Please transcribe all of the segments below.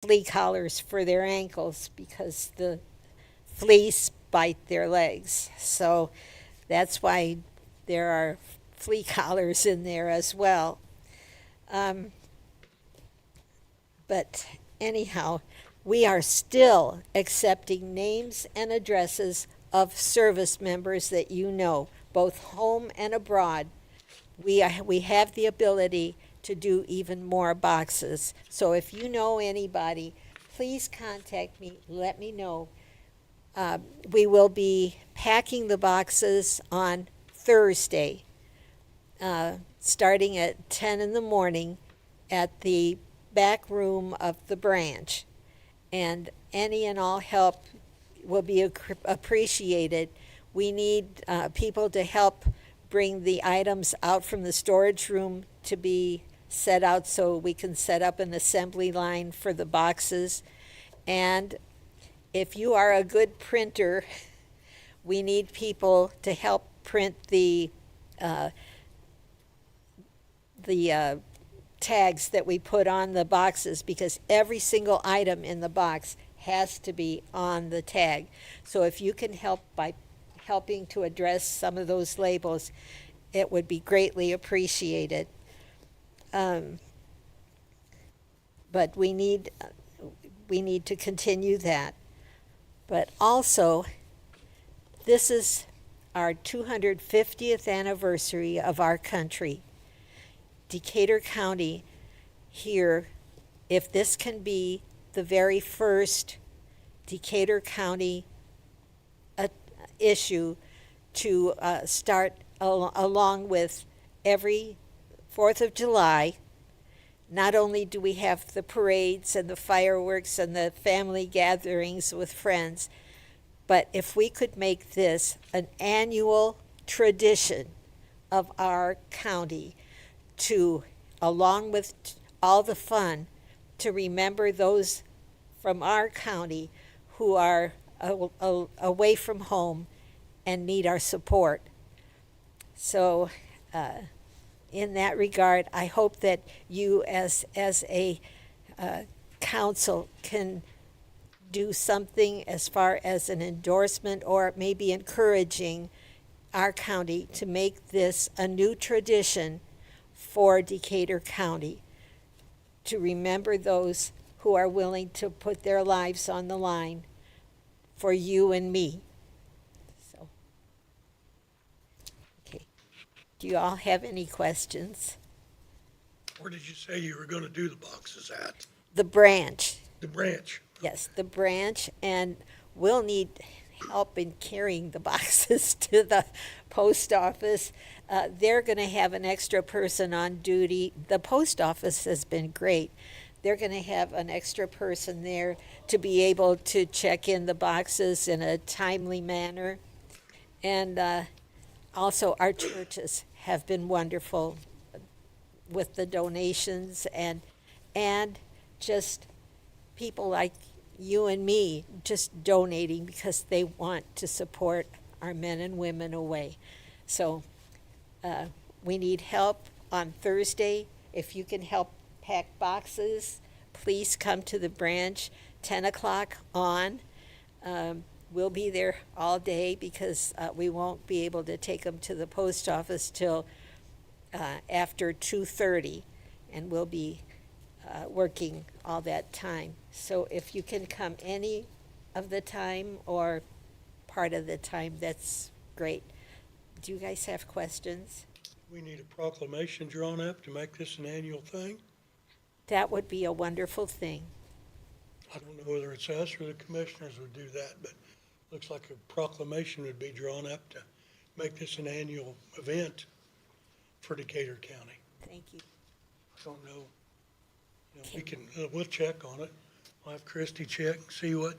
flea collars for their ankles because the fleas bite their legs. So that's why there are flea collars in there as well. Um, but anyhow, we are still accepting names and addresses of service members that you know, both home and abroad. We have the ability to do even more boxes. So if you know anybody, please contact me, let me know. We will be packing the boxes on Thursday, starting at 10 in the morning at the back room of the branch. And any and all help will be appreciated. We need people to help bring the items out from the storage room to be set out so we can set up an assembly line for the boxes. And if you are a good printer, we need people to help print the tags that we put on the boxes, because every single item in the box has to be on the tag. So if you can help by helping to address some of those labels, it would be greatly appreciated. But we need to continue that. But also, this is our 250th anniversary of our country. Decatur County here, if this can be the very first Decatur County issue to start along with every 4th of July. Not only do we have the parades and the fireworks and the family gatherings with friends, but if we could make this an annual tradition of our county to, along with all the fun, to remember those from our county who are away from home and need our support. So in that regard, I hope that you as a council can do something as far as an endorsement or maybe encouraging our county to make this a new tradition for Decatur County, to remember those who are willing to put their lives on the line for you and me. So, okay. Do you all have any questions? Where did you say you were going to do the boxes at? The branch. The branch? Yes, the branch, and we'll need help in carrying the boxes to the post office. They're going to have an extra person on duty. The post office has been great. They're going to have an extra person there to be able to check in the boxes in a timely manner. And also our churches have been wonderful with the donations and just people like you and me just donating because they want to support our men and women away. So we need help on Thursday. If you can help pack boxes, please come to the branch, 10 o'clock on. We'll be there all day because we won't be able to take them to the post office till after 2:30, and we'll be working all that time. So if you can come any of the time or part of the time, that's great. Do you guys have questions? We need a proclamation drawn up to make this an annual thing. That would be a wonderful thing. I don't know whether it's us or the commissioners would do that, but looks like a proclamation would be drawn up to make this an annual event for Decatur County. Thank you. I don't know. We can, we'll check on it. I'll have Christie check, see what,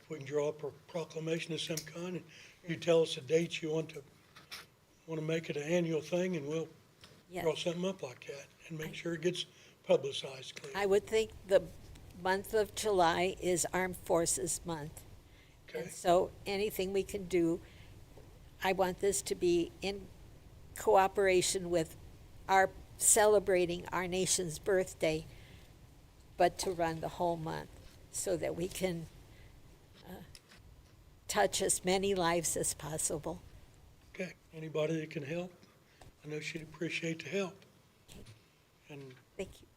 if we can draw up a proclamation of some kind, and you tell us the dates you want to make it an annual thing, and we'll Yes. draw something up like that and make sure it gets publicized clearly. I would think the month of July is Armed Forces Month. Okay. And so anything we can do, I want this to be in cooperation with our celebrating our nation's birthday, but to run the whole month. so that we can touch as many lives as possible. Okay, anybody that can help? I know she'd appreciate the help. And Thank you.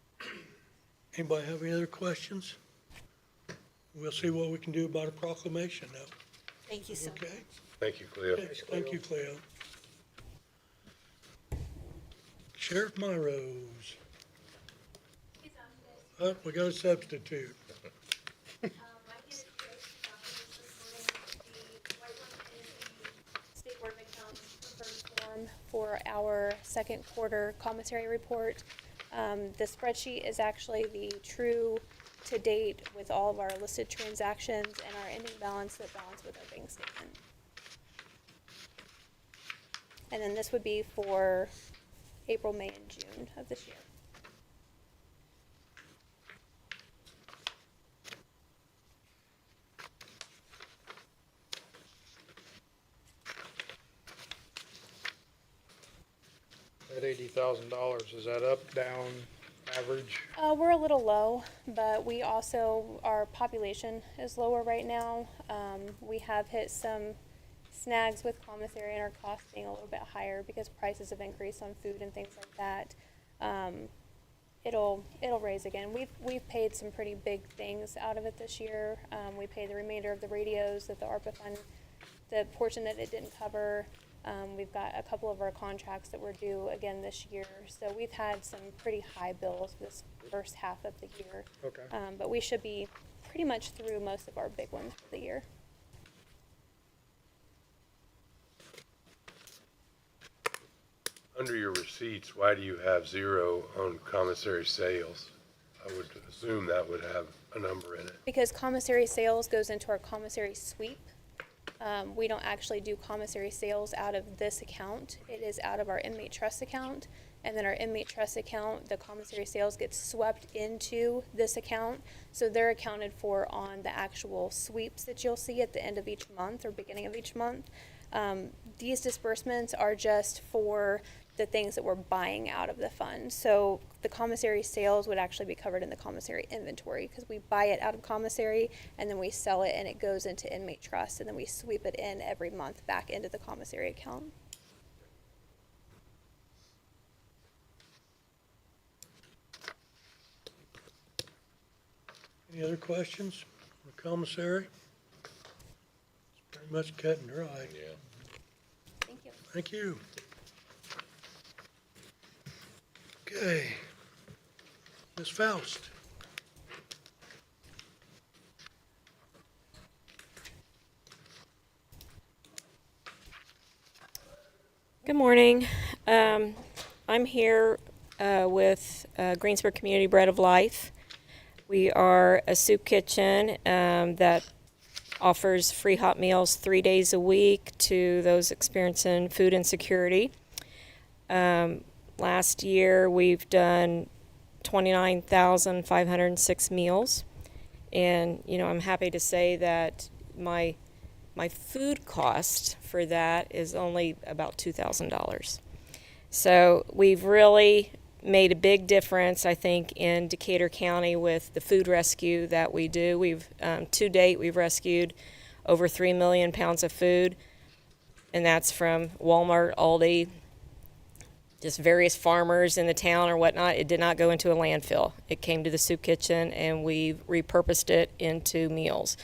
anybody have any other questions? We'll see what we can do about a proclamation now. Thank you so much. Okay? Thank you, Cleo. Okay, thank you, Cleo. Sheriff Monrose. We got a substitute. I did post documents this morning. The white one is the State Board of Accounts preferred form for our second quarter commissary report. The spreadsheet is actually the true to date with all of our listed transactions and our ending balance that balance with our bank statement. And then this would be for April, May, and June of this year. That $80,000, is that up, down, average? We're a little low, but we also, our population is lower right now. We have hit some snags with commissary and our costs being a little bit higher because prices have increased on food and things like that. It'll raise again. We've paid some pretty big things out of it this year. We paid the remainder of the radios that the ARPA fund, the portion that it didn't cover. We've got a couple of our contracts that were due again this year. So we've had some pretty high bills this first half of the year. Okay. But we should be pretty much through most of our big ones for the year. Under your receipts, why do you have 0 on commissary sales? I would assume that would have a number in it. Because commissary sales goes into our commissary sweep. We don't actually do commissary sales out of this account. It is out of our inmate trust account. And then our inmate trust account, the commissary sales gets swept into this account. So they're accounted for on the actual sweeps that you'll see at the end of each month or beginning of each month. These disbursements are just for the things that we're buying out of the fund. So the commissary sales would actually be covered in the commissary inventory because we buy it out of commissary and then we sell it and it goes into inmate trust and then we sweep it in every month back into the commissary account. Any other questions on the commissary? It's pretty much cut and dry. Yeah. Thank you. Thank you. Okay. Ms. Faust. Good morning. I'm here with Greensburg Community Bread of Life. We are a soup kitchen that offers free hot meals 3 days a week to those experiencing food insecurity. Last year, we've done 29,506 meals. And, you know, I'm happy to say that my food cost for that is only about $2,000. So we've really made a big difference, I think, in Decatur County with the food rescue that we do. We've, to date, we've rescued over 3 million pounds of food, and that's from Walmart, Aldi, just various farmers in the town or whatnot. It did not go into a landfill. It came to the soup kitchen, and we repurposed it into meals.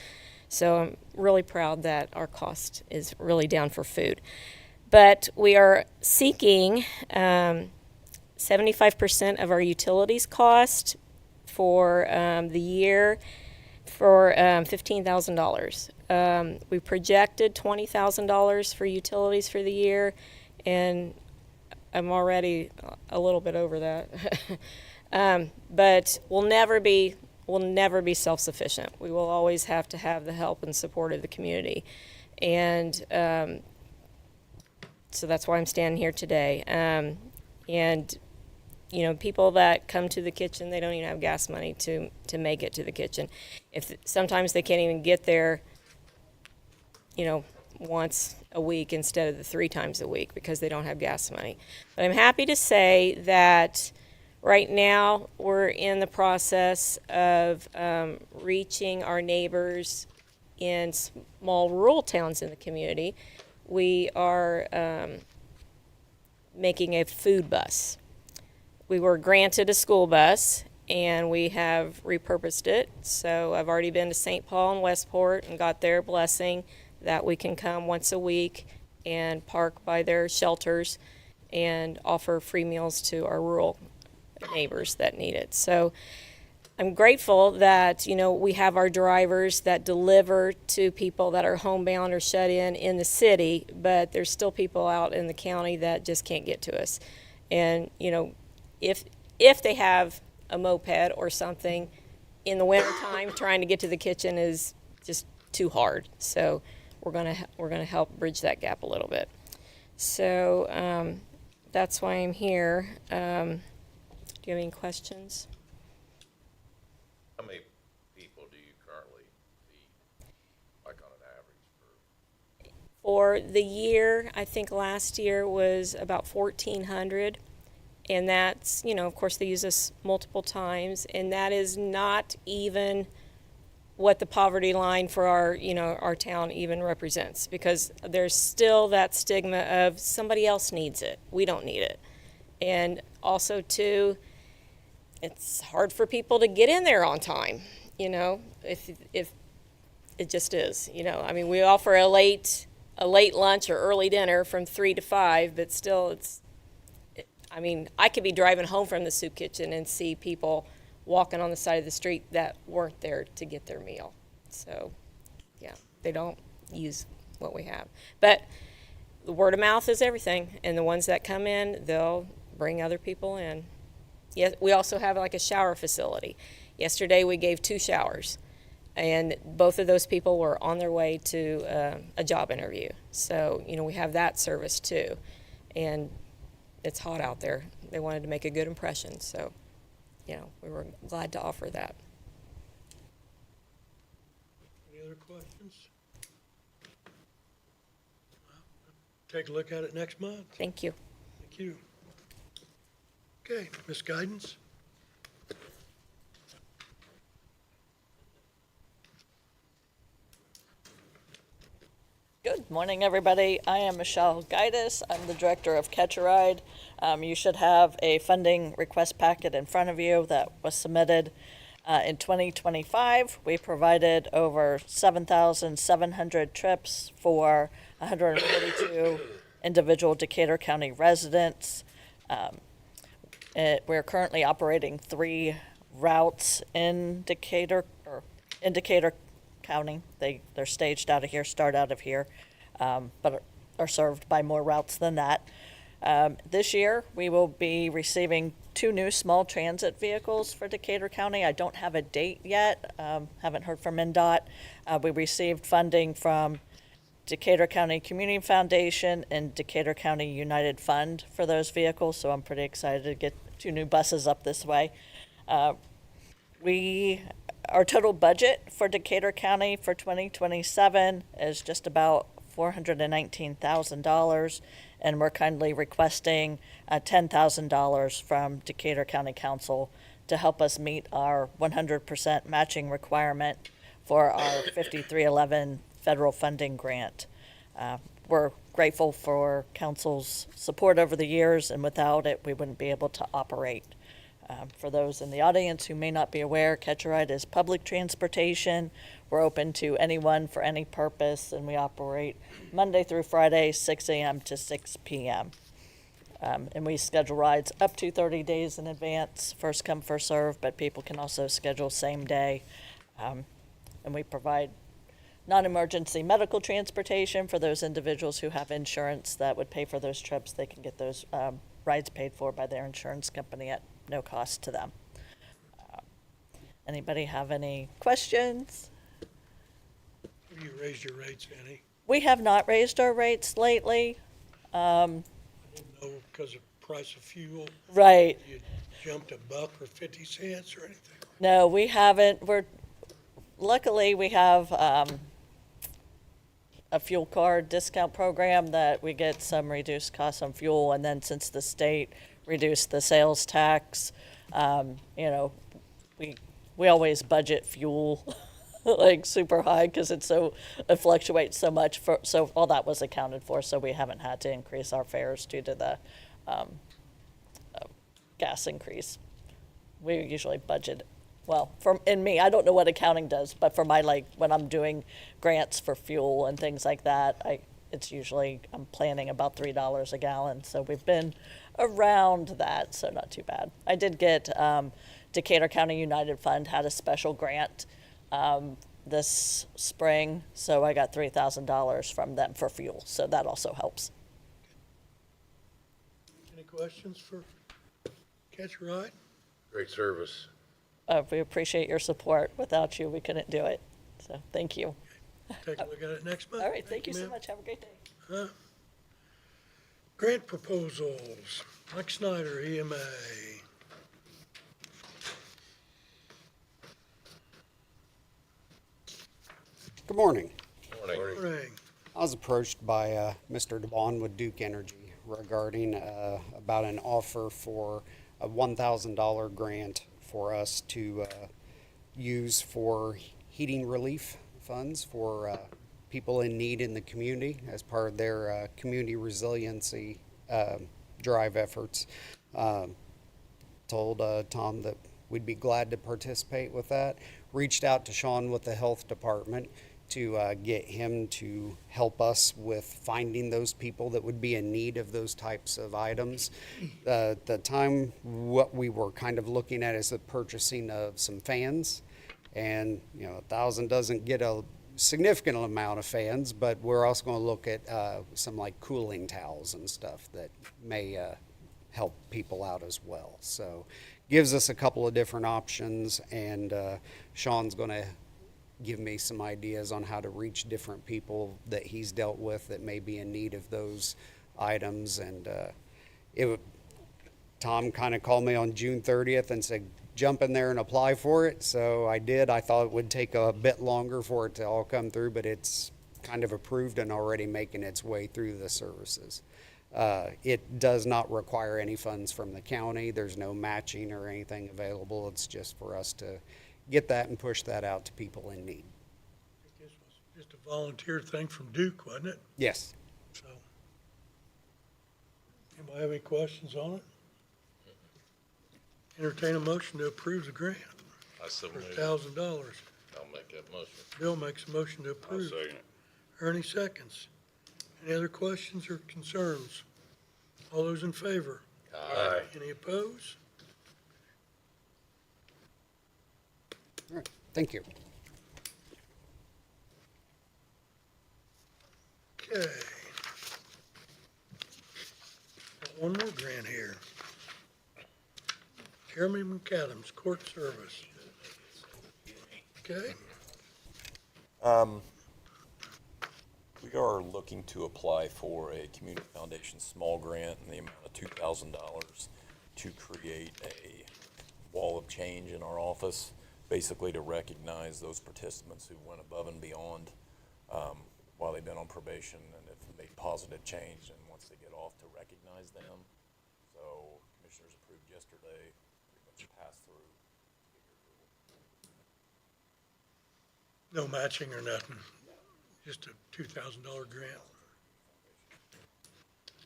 So I'm really proud that our cost is really down for food. But we are seeking 75% of our utilities cost for the year for $15,000. We projected $20,000 for utilities for the year, and I'm already a little bit over that. But we'll never be self-sufficient. We will always have to have the help and support of the community. And so that's why I'm standing here today. And, you know, people that come to the kitchen, they don't even have gas money to make it to the kitchen. Sometimes they can't even get there, you know, once a week instead of the 3 times a week because they don't have gas money. But I'm happy to say that Right now, we're in the process of reaching our neighbors in small rural towns in the community. We are making a food bus. We were granted a school bus, and we have repurposed it. So I've already been to St. Paul and Westport and got their blessing that we can come once a week and park by their shelters and offer free meals to our rural neighbors that need it. So I'm grateful that, we have our drivers that deliver to people that are homebound or shut in the city, but there's still people out in the county that just can't get to us. And, if they have a moped or something in the wintertime, trying to get to the kitchen is just too hard. So we're gonna help bridge that gap a little bit. So that's why I'm here. Do you have any questions? How many people do you currently feed, like on an average For the year, I think last year was about 1,400. And that's, of course, they use us multiple times. And that is not even what the poverty line for our town even represents. Because there's still that stigma of somebody else needs it. We don't need it. And also, too, it's hard for people to get in there on time, if it just is, I mean, we offer a late lunch or early dinner from 3 to 5, but still I could be driving home from the soup kitchen and see people walking on the side of the street that weren't there to get their meal. So, yeah, they don't use what we have. But the word of mouth is everything, and the ones that come in, they'll bring other people in. Yes, we also have like a shower facility. Yesterday we gave 2 showers, and both of those people were on their way to a job interview. So, we have that service too. And it's hot out there. They wanted to make a good impression. So, we were glad to offer that. Any other questions? Take a look at it next month. Thank you. Thank you. Okay, Ms. Guidance? Good morning, everybody. I am Michelle Gaitis. I'm the director of Catch a Ride. You should have a funding request packet in front of you that was submitted in 2025. We provided over 7,700 trips for 142 individual Decatur County residents. We're currently operating 3 routes in Decatur County. They're staged out of here, start out of here, but are served by more routes than that. This year, we will be receiving 2 new small transit vehicles for Decatur County. I don't have a date yet. Haven't heard from MnDOT. We received funding from Decatur County Community Foundation and Decatur County United Fund for those vehicles, so I'm pretty excited to get 2 new buses up this way. Our total budget for Decatur County for 2027 is just about $419,000, and we're kindly requesting $10,000 from Decatur County Council to help us meet our 100% matching requirement for our 5311 federal funding grant. We're grateful for council's support over the years, and without it, we wouldn't be able to operate. For those in the audience who may not be aware, Catch a Ride is public transportation. We're open to anyone for any purpose, and we operate Monday through Friday, 6 a.m. to 6 p.m. And we schedule rides up to 30 days in advance, first come, first serve, but people can also schedule same day. And we provide non-emergency medical transportation for those individuals who have insurance that would pay for those trips. They can get those rides paid for by their insurance company at no cost to them. Anybody have any questions? Have you raised your rates any? We have not raised our rates lately. I didn't know because of price of fuel. Right. You jumped $1 or 50 cents or anything. No, we haven't. Luckily, we have a fuel card discount program that we get some reduced costs on fuel. And then since the state reduce the sales tax. You know, we always budget fuel like super high because it fluctuates so much. So all that was accounted for. So we haven't had to increase our fares due to the gas increase. We usually budget, well, in me, I don't know what accounting does, but for my, like, when I'm doing grants for fuel and things like that, it's usually, I'm planning about $3 a gallon. So we've been around that, so not too bad. I did get, Decatur County United Fund had a special grant this spring, so I got $3,000 from them for fuel, so that also helps. Any questions for Catch a Ride? Great service. We appreciate your support. Without you, we couldn't do it, so thank you. Take a look at it next month. All right, thank you so ma'am. much. Have a great day. Grant proposals. Mike Snyder, EMA. Good morning. Morning. Morning. I was approached by Mr. DeBon with Duke Energy regarding about an offer for a $1,000 grant for us to use for heating relief funds for people in need in the community as part of their community resiliency drive efforts. Told Tom that we'd be glad to participate with that. Reached out to Sean with the health department to get him to help us with finding those people that would be in need of those types of items. The time, what we were kind of looking at is the purchasing of some fans. And, you know, 1,000 doesn't get a significant amount of fans, but we're also going to look at some like cooling towels and stuff that may help people out as well. So gives us a couple of different options, and Sean's going to give me some ideas on how to reach different people that he's dealt with that may be in need of those items. And Tom kind of called me on June 30th and said, jump in there and apply for it. So I did. I thought it would take a bit longer for it to all come through, but it's kind of approved and already making its way through the services. It does not require any funds from the county. There's no matching or anything available. It's just for us to get that and push that out to people in need. This was just a volunteer thing from Duke, wasn't it? Yes. So, anybody have any questions on it? Entertain a motion to approve the grant I so for moved. $1,000. I'll make that motion. Bill makes a motion to I'll approve. second it. Ernie seconds. Any other questions or concerns? All those in favor? Aye. Any opposed? All right. Thank you. Okay. Got one more grant here. Jeremy McAdams, Court Service. Okay, We are looking to apply for a Community Foundation small grant in the amount of $2,000 to create a wall of change in our office, basically to recognize those participants who went above and beyond while they've been on probation and have made positive change, and once they get off, to recognize them. So commissioners approved yesterday, pretty much passed through. no matching or nothing, just a $2,000 grant.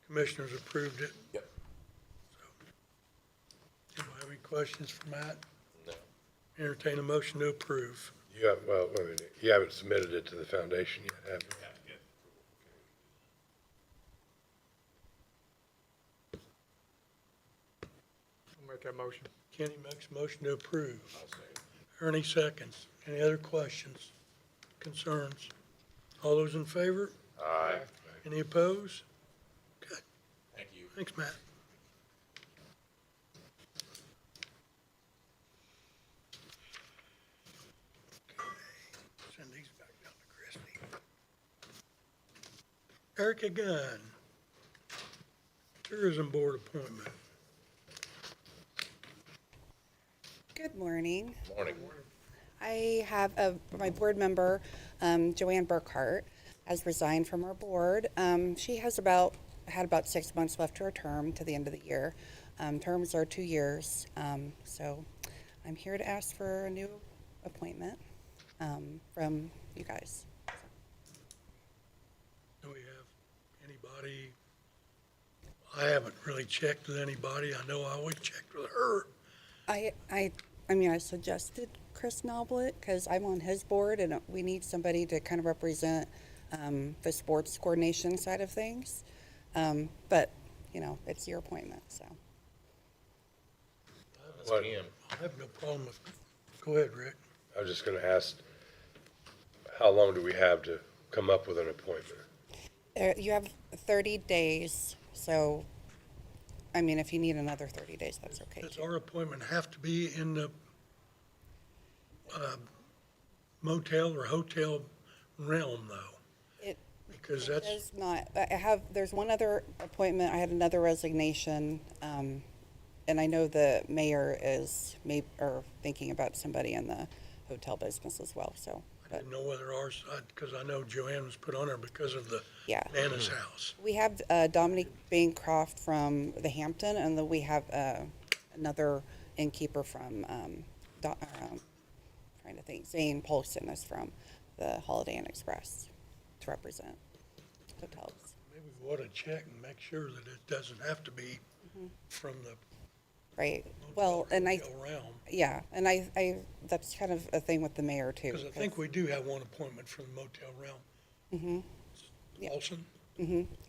Commissioners approved it. Yep. Anybody have any questions for Matt? No. Entertain a motion to approve. You have, well, wait a minute. You haven't submitted it to the foundation yet, have you? I'll make that motion. Kenny makes a motion to approve. Ernie seconds. Any other questions, concerns? All those in favor? Aye. Any opposed? Good. Thank you. Thanks, Matt. Send these back down to Christie. Erica Gunn, Tourism Board appointment. Good morning. Morning. I have my board member, Joanne Burkhart, has resigned from our board. She has had about 6 months left to her term to the end of the year. Terms are 2 years. So I'm here to ask for a new appointment from you guys. Do we have anybody? I haven't really checked with anybody. I know I would check with her. I mean, I suggested Chris Noblet because I'm on his board and we need somebody to kind of represent the sports coordination side of things. But, you know, it's your appointment, so. What- I have no problem with, go ahead, Rick. I was just gonna ask, how long do we have to come up with an appointment? You have 30 days, so, I mean, if you need another 30 days, that's okay. Does too. our appointment have to be in the motel or hotel realm, though? It Because it that's, does not, there's one other appointment, I had another resignation, and I know the mayor is thinking about somebody in the hotel business as well, so. I didn't know whether ours, because I know Joanne was put on her because of the Yeah. Nana's house. We have Dominic Bancroft from the Hampton, and then we have another innkeeper from, trying to think, Zane Polson is from the Holiday Inn Express to represent hotels. Maybe we ought to check and make sure that it doesn't have to be from the Right, well, and I, hotel realm. yeah, and I, that's kind of a thing with the mayor too. Because I think we do have one appointment from the motel realm. Mm-hmm, yeah. Olson?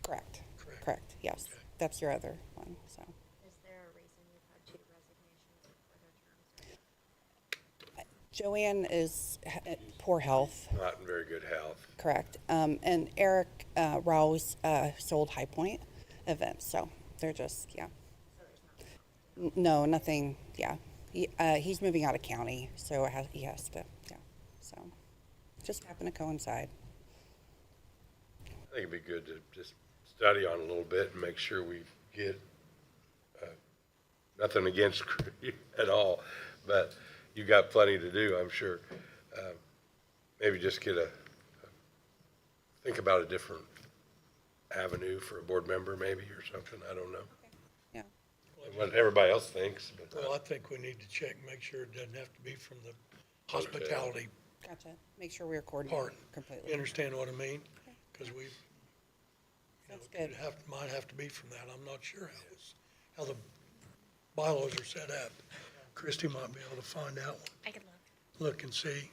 Correct, Correct. correct, yes, Okay. that's your other one, so. Is there a reason you've had 2 resignations for their terms? Joanne is poor health. Not in very good health. Correct. And Eric Rouse sold High Point events, so they're just, yeah. No, nothing, yeah. He's moving out of county, so he has to, yeah. So just happened to coincide. I think it'd be good to just study on it a little bit and make sure we get, nothing against you at all, but you got plenty to do, I'm sure. Maybe just think about a different avenue for a board member maybe or something, I don't know. Yeah. What everybody else thinks, but Well, I think we need to check, and make sure it doesn't have to be from the hospitality Gotcha. Make sure we're coordinated part. You completely. understand what I mean? Because we, That's it good. might have to be from that. I'm not sure how the bylaws are set up. Christie might be able to find out, I could look. look and see.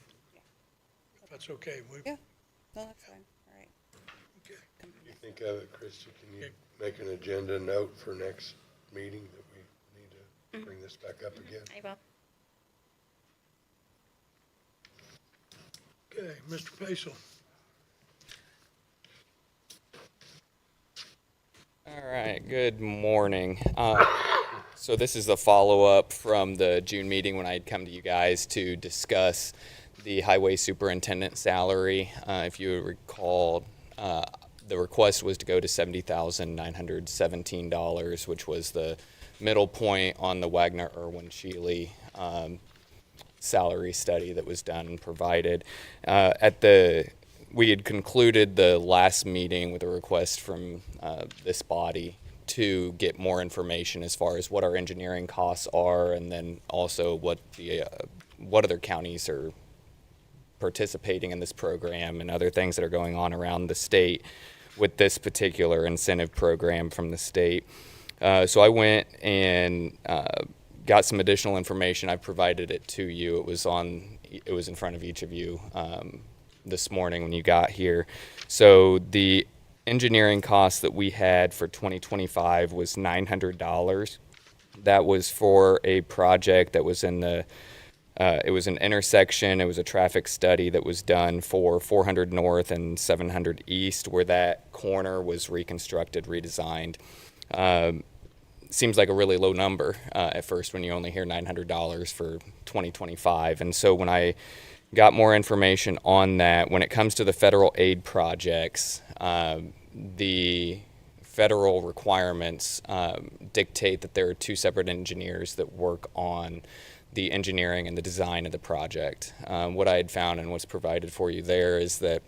If that's okay. Yeah, no, that's fine, all right. Okay. you think of it, Christie, can you make an agenda note for next meeting that we need to bring this back up again? I will. Okay, Mr. Paisel. All right, good morning. So this is a follow-up from the June meeting when I had come to you guys to discuss the highway superintendent salary. If you recall, the request was to go to $70,917, which was the middle point on the Wagner-Irwin-Shealy salary study that was done and provided. We had concluded the last meeting with a request from this body to get more information as far as what our engineering costs are, and then also what other counties are participating in this program and other things that are going on around the state with this particular incentive program from the state. So I went and got some additional information. I provided it to you. It was in front of each of you this morning when you got here. So the engineering cost that we had for 2025 was $900. That was for a project that was it was an intersection. It was a traffic study that was done for 400 North and 700 East, where that corner was reconstructed, redesigned. Seems like a really low number at first when you only hear $900 for 2025. And so when I got more information on that, when it comes to the federal aid projects, the federal requirements dictate that there are 2 separate engineers that work on the engineering and the design of the project. What I had found and what's provided for you there is that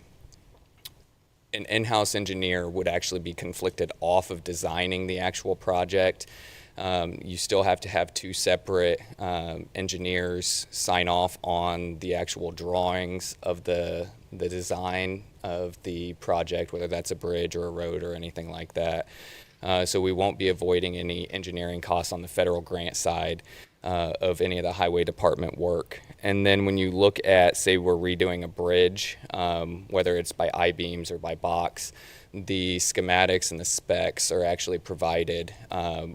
an in-house engineer would actually be conflicted off of designing the actual project You still have to have two separate engineers sign off on the actual drawings of the design of the project, whether that's a bridge or a road or anything like that. So we won't be avoiding any engineering costs on the federal grant side of any of the highway department work. And then when you look at, say, we're redoing a bridge, whether it's by I-beams or by box, the schematics and the specs are actually provided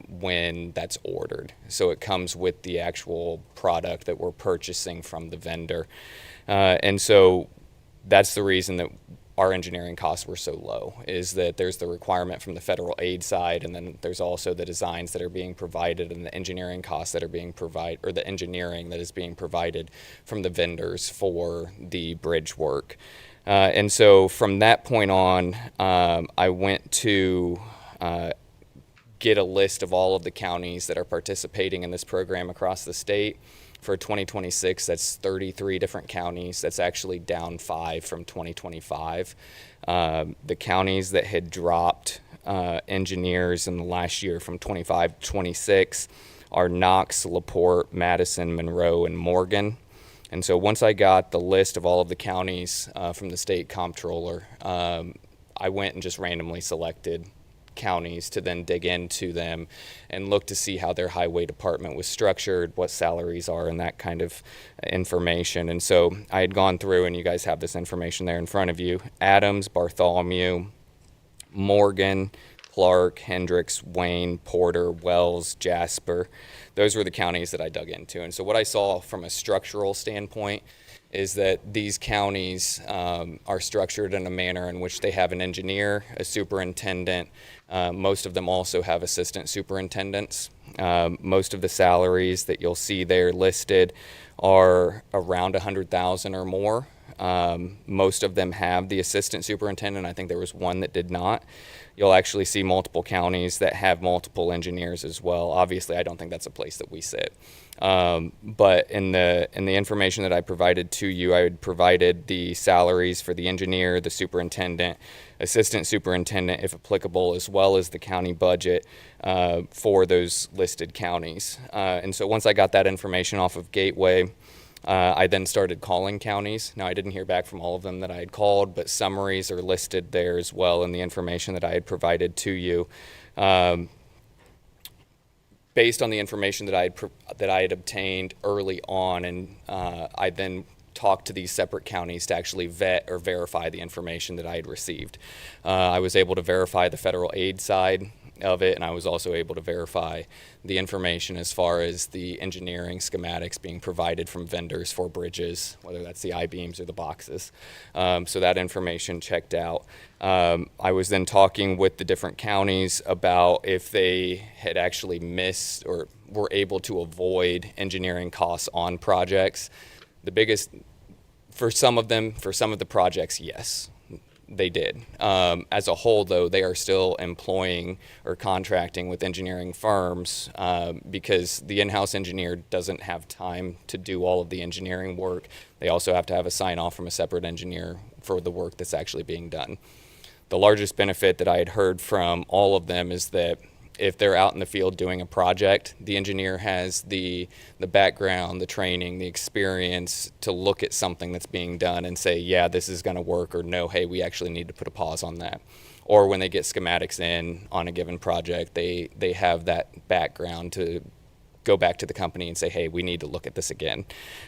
when that's ordered. So it comes with the actual product that we're purchasing from the vendor. And so that's the reason that our engineering costs were so low, is that there's the requirement from the federal aid side, and then there's also the designs that are being provided and the engineering costs that are being provided, or the engineering that is being provided from the vendors for the bridge work. And so from that point on, I went to get a list of all of the counties that are participating in this program across the state. For 2026, that's 33 different counties. That's actually down 5 from 2025. The counties that had dropped engineers in the last year from 25 to 26 are Knox, LaPorte, Madison, Monroe, and Morgan. And so once I got the list of all of the counties from the state comptroller, I went and just randomly selected counties to then dig into them and look to see how their highway department was structured, what salaries are, and that kind of information. And so I had gone through, and you guys have this information there in front of you: Adams, Bartholomew, Morgan, Clark, Hendricks, Wayne, Porter, Wells, Jasper. Those were the counties that I dug into. And so what I saw from a structural standpoint is that these counties are structured in a manner in which they have an engineer, a superintendent. Most of them also have assistant superintendents. Most of the salaries that you'll see there listed are around $100,000 or more. Most of them have the assistant superintendent. I think there was one that did not. You'll actually see multiple counties that have multiple engineers as well. Obviously, I don't think that's a place that we sit. But in the information that I provided to you, I had provided the salaries for the engineer, the superintendent, assistant superintendent, if applicable, as well as the county budget for those listed counties. And so once I got that information off of Gateway, I then started calling counties. Now, I didn't hear back from all of them that I had called, but summaries are listed there as well in the information that I had provided to you. Based on the information that I had obtained early on, and I then talked to these separate counties to actually vet or verify the information that I had received. I was able to verify the federal aid side of it, and I was also able to verify the information as far as the engineering schematics being provided from vendors for bridges, whether that's the I-beams or the boxes. So that information checked out. I was then talking with the different counties about if they had actually missed or were able to avoid engineering costs on projects. The biggest, for some of the projects, yes, they did. As a whole, though, they are still employing or contracting with engineering firms because the in-house engineer doesn't have time to do all of the engineering work. They also have to have a sign-off from a separate engineer for the work that's actually being done. The largest benefit that I had heard from all of them is that if they're out in the field doing a project, the engineer has the background, the training, the experience to look at something that's being done and say, yeah, this is going to work, or no, hey, we actually need to put a pause on that. Or when they get schematics in on a given project, they have that background to go back to the company and say, hey, we need to look at this again.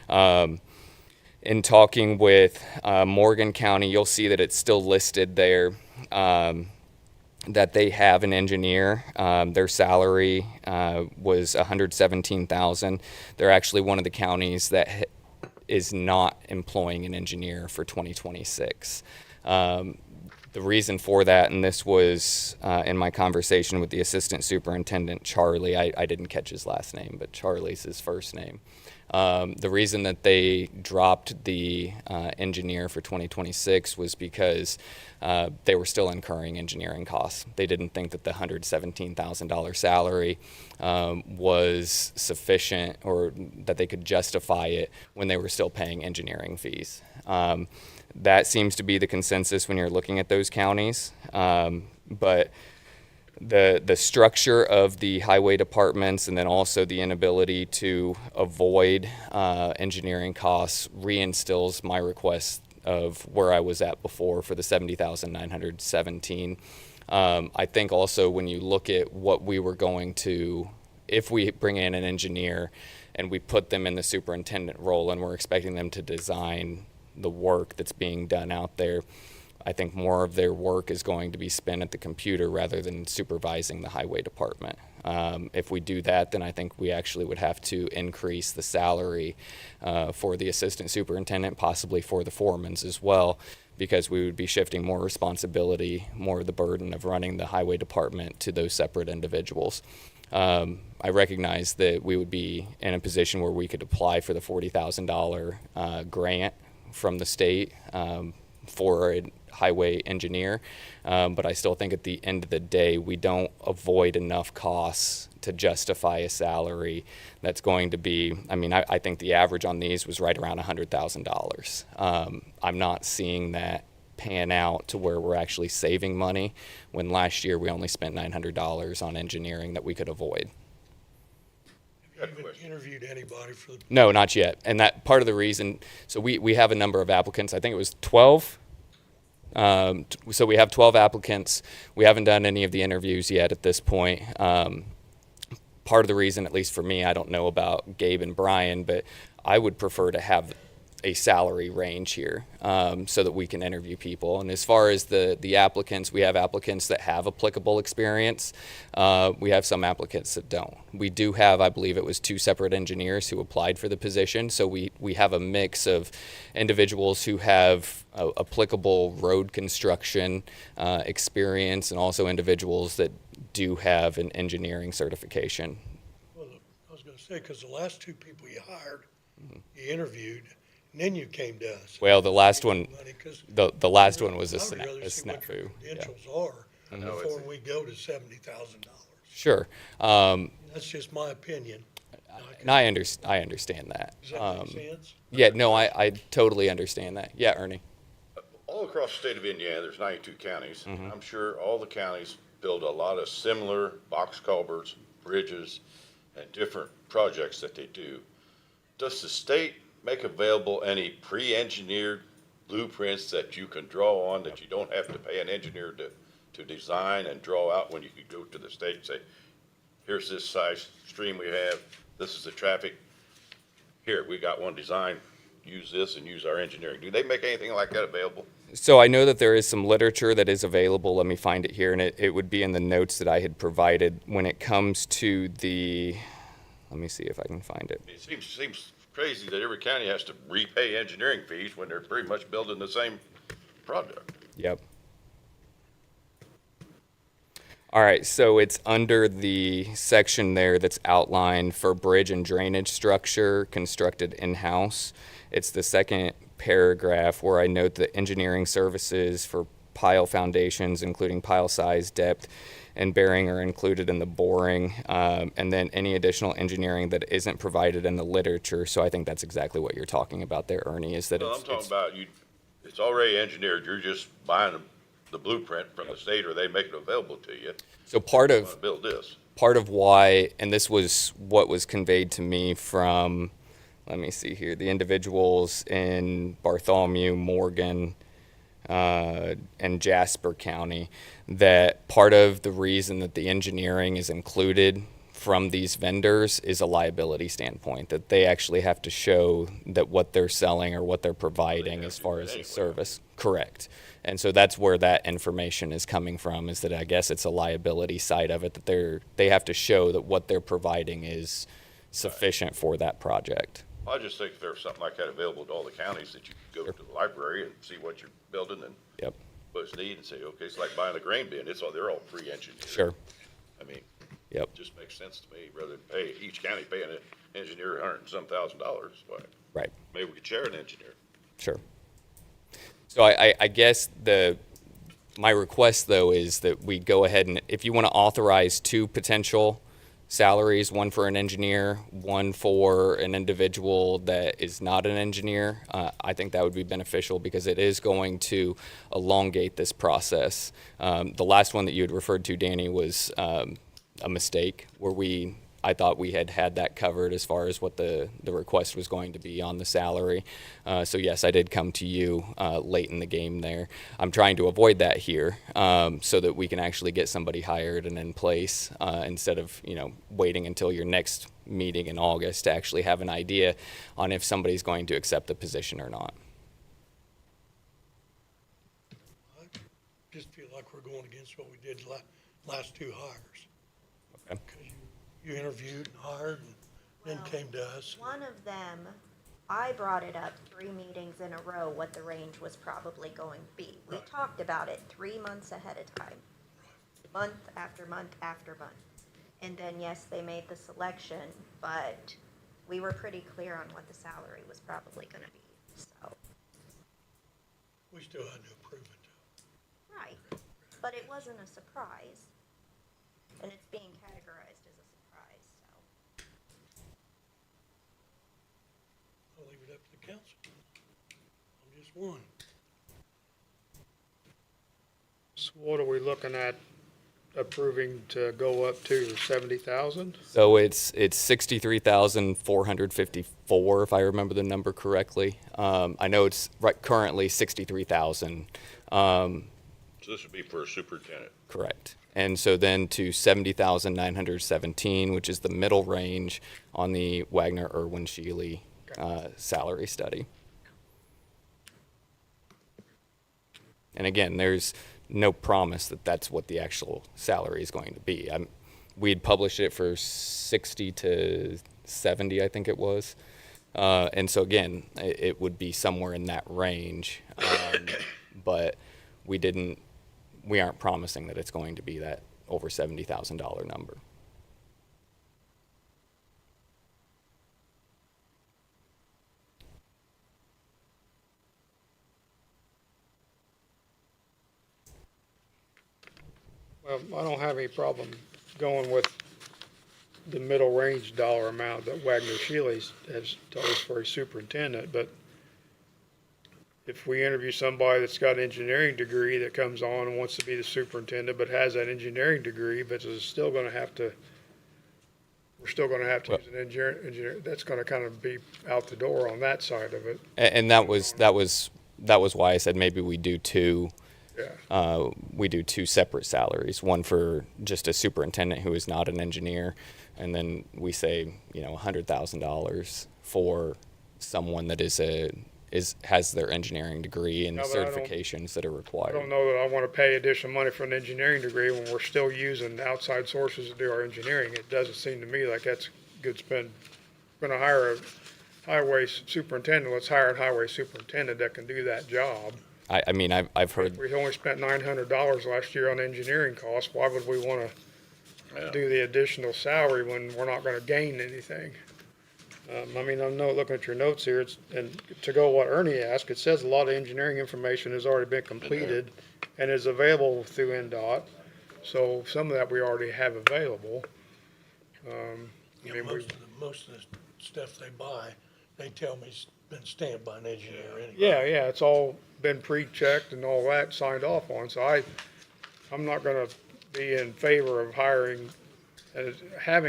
In talking with Morgan County, you'll see that it's still listed there. That they have an engineer. Their salary was $117,000. They're actually one of the counties that is not employing an engineer for 2026. The reason for that, and this was in my conversation with the assistant superintendent, Charlie, I didn't catch his last name, but Charlie's his first name. The reason that they dropped the engineer for 2026 was because they were still incurring engineering costs. They didn't think that the $117,000 salary was sufficient or that they could justify it when they were still paying engineering fees. That seems to be the consensus when you're looking at those counties. But the structure of the highway departments, and then also the inability to avoid engineering costs reinstills my request of where I was at before for the 70,917. I think also when you look at what we were going to, if we bring in an engineer and we put them in the superintendent role and we're expecting them to design the work that's being done out there, I think more of their work is going to be spent at the computer rather than supervising the highway department. If we do that, then I think we actually would have to increase the salary for the assistant superintendent, possibly for the foremans as well, because we would be shifting more responsibility, more of the burden of running the highway department to those separate individuals. I recognize that we would be in a position where we could apply for the $40,000 grant from the state for a highway engineer, but I still think at the end of the day, we don't avoid enough costs to justify a salary that's going to be, I mean, I think the average on these was right around $100,000. I'm not seeing that pan out to where we're actually saving money when last year we only spent $900 on engineering that we could avoid. Have you even interviewed anybody for the? No, not yet. And that part of the reason, so we have a number of applicants. I think it was 12. So we have 12 applicants. We haven't done any of the interviews yet at this point. Part of the reason, at least for me, I don't know about Gabe and Brian, but I would prefer to have a salary range here so that we can interview people. And as far as the applicants, we have applicants that have applicable experience. We have some applicants that don't. We do have, I believe it was 2 separate engineers who applied for the position. So we have a mix of individuals who have applicable road construction experience and also individuals that do have an engineering certification. Well, I was gonna say, because the last 2 people you hired, you interviewed, and then you came to us. Well, the last one, Money, 'cause the last one was a I would rather see what your snafu. Yeah. credentials are before we go to $70,000. Sure. That's just my opinion. And I understand that. Does that make sense? Yeah, no, I totally understand that. Yeah, Ernie. All across the state of Indiana, there's 92 counties. I'm sure all the counties build a lot of similar box culverts, bridges, and different projects that they do. Does the state make available any pre-engineered blueprints that you can draw on, that you don't have to pay an engineer to design and draw out, when you could go to the state and say, here's this size stream we have, this is the traffic, here, we got one design, use this and use our engineering. Do they make anything like that available? So I know that there is some literature that is available. Let me find it here, and it would be in the notes that I had provided when it comes to the, let me see if I can find it. It seems crazy that every county has to repay engineering fees when they're pretty much building the same project. Yep. All right, so it's under the section there that's outlined for bridge and drainage structure constructed in-house. It's the second paragraph where I note that engineering services for pile foundations, including pile size, depth, and bearing, are included in the boring, and then any additional engineering that isn't provided in the literature. So I think that's exactly what you're talking about there, Ernie, is that No, I'm talking about it's already engineered, you're just buying the blueprint from the state, or they make it available to you. So part You of wanna build this. part of why, and this was what was conveyed to me from, let me see here, the individuals in Bartholomew, Morgan, and Jasper County, that part of the reason that the engineering is included from these vendors is a liability standpoint, that they actually have to show that what they're selling or what they're providing as far as a service. Correct. And so that's where that information is coming from, is that I guess it's a liability side of it, that they have to show that what they're providing is sufficient for that project. I just think if there was something like that available to all the counties, that you could go to the library and see what you're building and Yep. what it's needed, and say, okay, it's like buying a grain bin, they're all pre-engineered. Sure. I mean, Yep. it just makes sense to me, rather than pay each county paying an engineer $100,000. Why, Right. maybe we could share an engineer. Sure. So I guess my request, though, is that we go ahead and, if you want to authorize 2 potential salaries, one for an engineer, one for an individual that is not an engineer, I think that would be beneficial because it is going to elongate this process. The last one that you had referred to, Danny, was a mistake where I thought we had that covered as far as what the request was going to be on the salary. So yes, I did come to you late in the game there. I'm trying to avoid that here so that we can actually get somebody hired and in place instead of waiting until your next meeting in August to actually have an idea on if somebody's going to accept the position or not. I just feel like we're going against what we did last two hires. Okay. Because you interviewed and hired and then came to us. One of them, I brought it up 3 meetings in a row, what the range was probably going to be. We talked about it 3 months ahead of time, month after month after month. And then, yes, they made the selection, but we were pretty clear on what the salary was probably gonna be, so. We still had to approve it. Right, but it wasn't a surprise, and it's being categorized as a surprise, so. I'll leave it up to the council. I'm just one. So what are we looking at approving to go up to, 70,000? So it's 63,454 if I remember the number correctly. I know it's currently 63,000. So this would be for a superintendent. Correct. And so then to 70,917, which is the middle range on the Wagner-Irwin-Shealy salary study. And again, there's no promise that that's what the actual salary is going to be. We'd published it for 60 to 70, I think it was. And so again, it would be somewhere in that range. But we aren't promising that it's going to be that over $70,000 number. Well, I don't have any problem going with the middle range dollar amount that Wagner Shealy has told us for a superintendent, but if we interview somebody that's got an engineering degree that comes on and wants to be the superintendent, but has that engineering degree, but is still gonna have to, we're still gonna have to use an engineer, that's gonna kind of be out the door on that side of it. And that was why I said maybe we do two. Yeah. We do two separate salaries, one for just a superintendent who is not an engineer, and then we say, $100,000 for someone that has their engineering degree and No, but I don't- certifications that are I required. don't know that I wanna pay additional money for an engineering degree when we're still using outside sources to do our engineering. It doesn't seem to me like that's good spend. We're gonna hire a highway superintendent, let's hire a highway superintendent that can do that job. I've heard. We only spent $900 last year on engineering costs. Why would we want to do the additional salary when we're not going to gain anything? I'm looking at your notes here, and to go what Ernie asked, it says a lot of engineering information has already been completed and is available through NDOT. So some of that we already have available. Most of the stuff they buy, they tell me it's been stamped by an engineer anyway. Yeah, it's all been pre-checked and all that signed off on, so I'm not gonna be in favor of having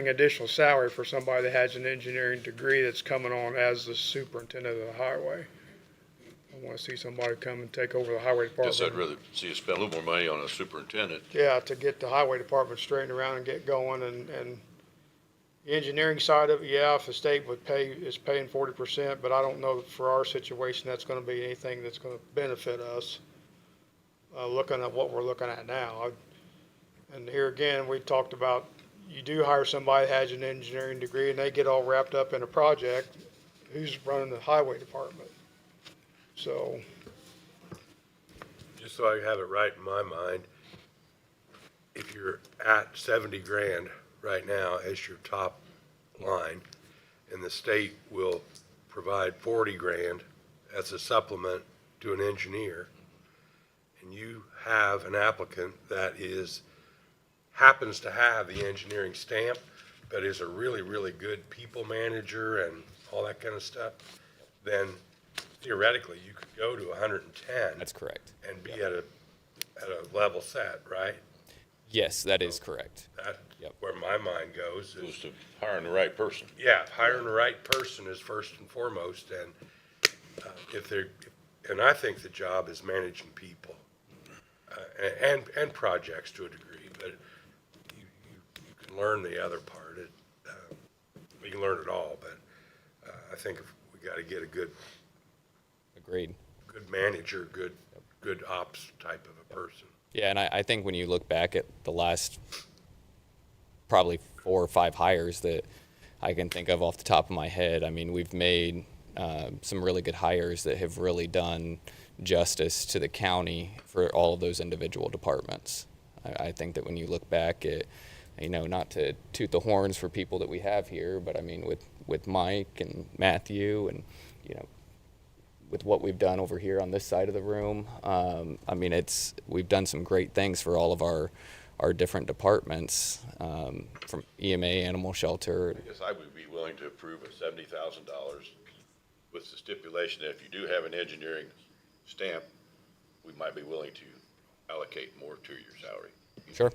additional salary for somebody that has an engineering degree that's coming on as the superintendent of the highway. I wanna see somebody come and take over the highway department. Guess I'd rather see you spend a little more money on a superintendent. Yeah, to get the highway department straightened around and get going, and the engineering side of it, yeah, if the state is paying 40%, but I don't know that for our situation, that's gonna be anything that's gonna benefit us, looking at what we're looking at now. And here again, we talked about, you do hire somebody that has an engineering degree and they get all wrapped up in a project, who's running the highway department? So, Just so I have it right in my mind, if you're at 70 grand right now as your top line, and the state will provide 40 grand as a supplement to an engineer, and you have an applicant that happens to have the engineering stamp, but is a really, really good people manager and all that kind of stuff, then theoretically, you could go to 110 That's correct. and be at a level set, right? Yes, that is correct. That's Yep. where my mind goes. Goes to hiring the right person. Yeah, hiring the right person is first and foremost, and and I think the job is managing people, and projects to a degree, but you can learn the other part. You can learn it all, but I think if we got to get a good Agreed. manager, good ops type of a person. Yeah, and I think when you look back at the last probably 4 or 5 hires that I can think of off the top of my head, I mean, we've made some really good hires that have really done justice to the county for all of those individual departments. I think that when you look back at, not to toot the horns for people that we have here, but I mean, with Mike and Matthew and, with what we've done over here on this side of the room, I mean, we've done some great things for all of our different departments, from EMA, animal shelter. I guess I would be willing to approve of $70,000 with the stipulation that if you do have an engineering stamp, we might be willing to allocate more to your salary. Sure.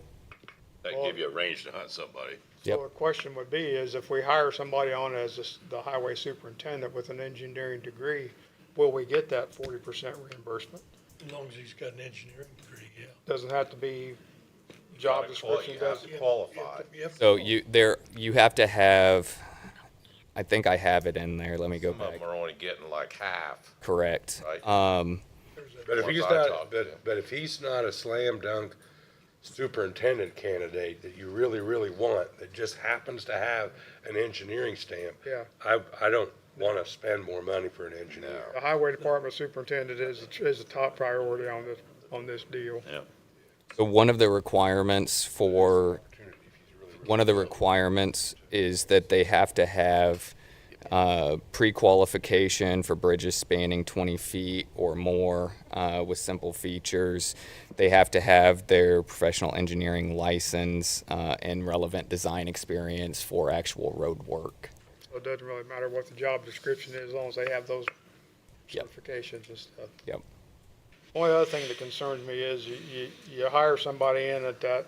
That give you a range to hunt somebody. So Yep. the question would be is if we hire somebody on as the highway superintendent with an engineering degree, will we get that 40% reimbursement? As long as he's got an engineering degree, yeah. Doesn't have to be job description, You have does to it? qualify. You have to So qualify. you have to have, I think I have it in there. Let me go Some of back. them are only getting like half, Correct. right? But if Ones he's I not, talked to. but if he's not a slam dunk superintendent candidate that you really, really want, that just happens to have an engineering stamp, Yeah. I don't want to spend more money for an engineer. The highway department superintendent is a top priority on this deal. Yeah. So one of the requirements is that they have to have pre-qualification for bridges spanning 20 feet or more with simple features. They have to have their professional engineering license and relevant design experience for actual road work. So it doesn't really matter what the job description is, as long as they have those Yep. certifications and stuff. Yep. Only other thing that concerns me is you hire somebody in at that,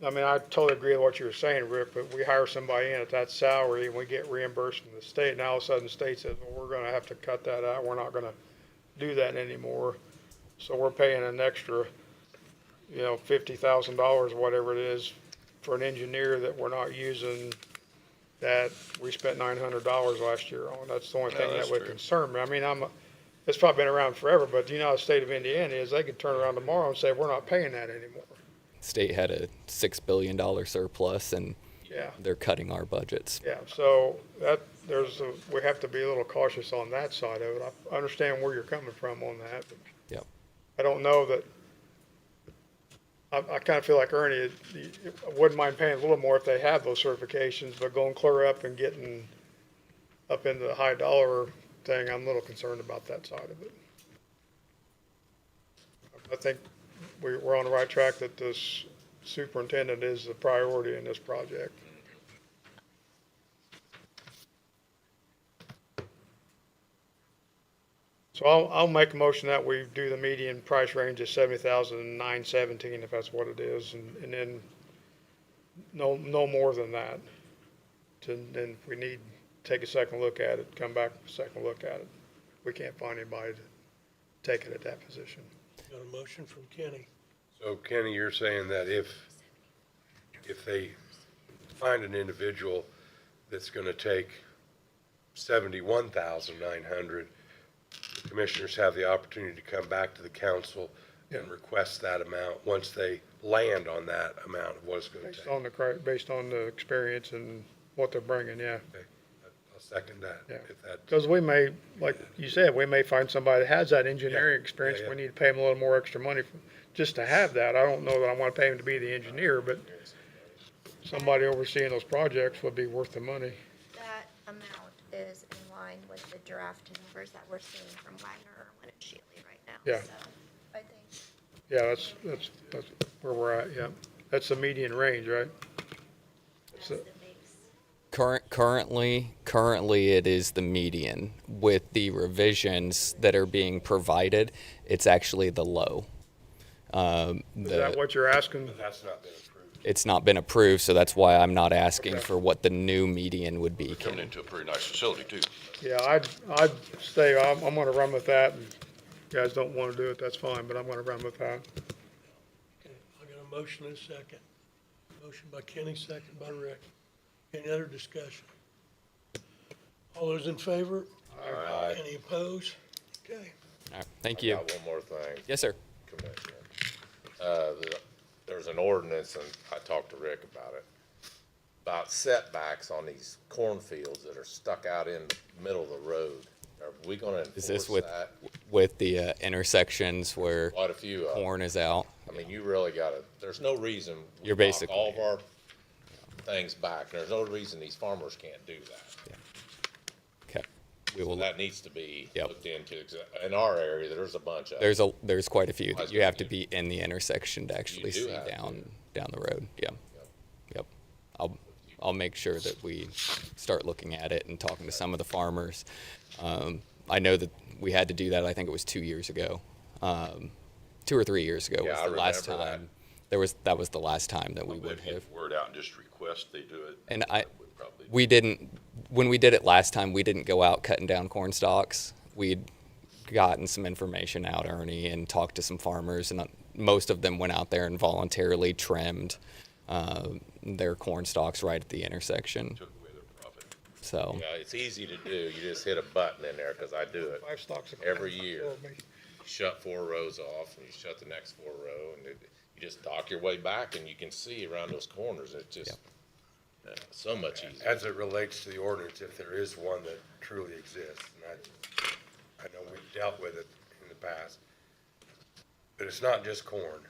I mean, I totally agree with what you were saying, Rick, but we hire somebody in at that salary and we get reimbursed from the state, and all of a sudden the state says, well, we're gonna have to cut that out, we're not gonna do that anymore. So we're paying an extra, $50,000 or whatever it is for an engineer that we're not using, that we spent $900 last year on. That's the only Yeah, thing that that's would true. concern me. I mean, it's probably been around forever, but you know how the state of Indiana is, they could turn around tomorrow and say, we're not paying that anymore. State had a $6 billion surplus, and Yeah, they're cutting our budgets. yeah, so we have to be a little cautious on that side of it. I understand where you're coming from on that, but Yep. I don't know that, I kind of feel like Ernie, I wouldn't mind paying a little more if they have those certifications, but going clear up and getting up into the high dollar thing, I'm a little concerned about that side of it. I think we're on the right track that this superintendent is the priority in this project. So I'll make a motion that we do the median price range of 70,917, if that's what it is, and then no more than that. Then if we need, take a second look at it, come back with a second look at it. We can't find anybody to take it at that position. Got a motion from Kenny. So Kenny, you're saying that if they find an individual that's gonna take 71,900, the commissioners have the opportunity to come back to the council and request that amount once they land on that amount of what it's gonna take. Based on the experience and what they're bringing, yeah. Okay, I'll second that. Yeah. If that, Because we may, like you said, we may find somebody that has that engineering experience. yeah. We need to pay them a little more extra money just to have that. I don't know that I want to pay him to be the engineer, but somebody overseeing those projects would be worth the money. That amount is in line with the draft numbers that we're seeing from Wagner, Irwin, and Shealy right now. Yeah. So I think Yeah, that's where we're at, yeah. That's the median range, right? that's the big Currently it is the median. With the revisions that are being provided, it's actually the low. Is that what you're asking? That's not been approved. It's not been approved, so that's why I'm not asking Okay. for what the new median would be. Coming into a pretty nice facility too. Yeah, I'd stay, I'm gonna run with that. And if you guys don't wanna do it, that's fine, but I'm gonna run with that. Okay, I got a motion and a second. Motion by Kenny, second by Rick. Any other discussion? All those in favor? Aye. Any opposed? Okay. All right, thank you. Got one more thing, Yes, sir. Commissioner. There's an ordinance, and I talked to Rick about it, about setbacks on these cornfields that are stuck out in the middle of the road. Are we gonna Is this enforce with that? the intersections where Quite a few of them. corn is out? I mean, you really gotta, there's no reason. we You're knock basically- all of our things back. There's no reason these farmers can't do that. Okay. We So will. that needs to be Yep. looked into. In our area, there's a bunch of. There's quite a few Why is that you that have to good? be in the intersection to actually do see have to. down the road. Yeah. Yep. I'll make sure that we start looking at it and talking to some of the farmers. I know that we had to do that. I think it was 2 years ago, 2 or 3 years ago Yeah, was I the last remember that. time. That was the last time that we would If you have. get word out and just request they do it. And that would probably- we didn't, when we did it last time, we didn't go out cutting down corn stalks. We'd gotten some information out, Ernie, and talked to some farmers, and most of them went out there and voluntarily trimmed their corn stalks right at the intersection. Took away their profit. So, Yeah, it's easy to do. You just hit a button in there, cause I do it 5 stalks of every corn year. killed me. You shut 4 rows off, and you shut the next 4 row, and you just dock your way back, and you can see around those corners. It's just so much easier. As it relates to the ordinance, if there is one that truly exists, and I know we've dealt with it in the past, but it's not just corn.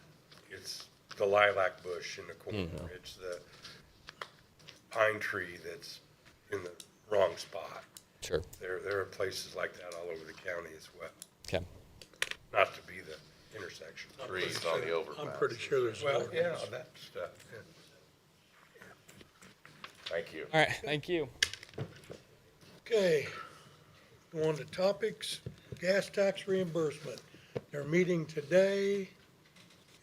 It's the lilac bush in the corner. It's the pine tree that's in the wrong spot. sure. There are places like that all over the county as well, Okay. not to be the intersection. Trees on the overpass. I'm pretty sure there's an Well, ordinance. yeah, that stuff, yeah. Thank you. All right. Thank you. Okay, go on to topics, gas tax reimbursement. They're meeting today,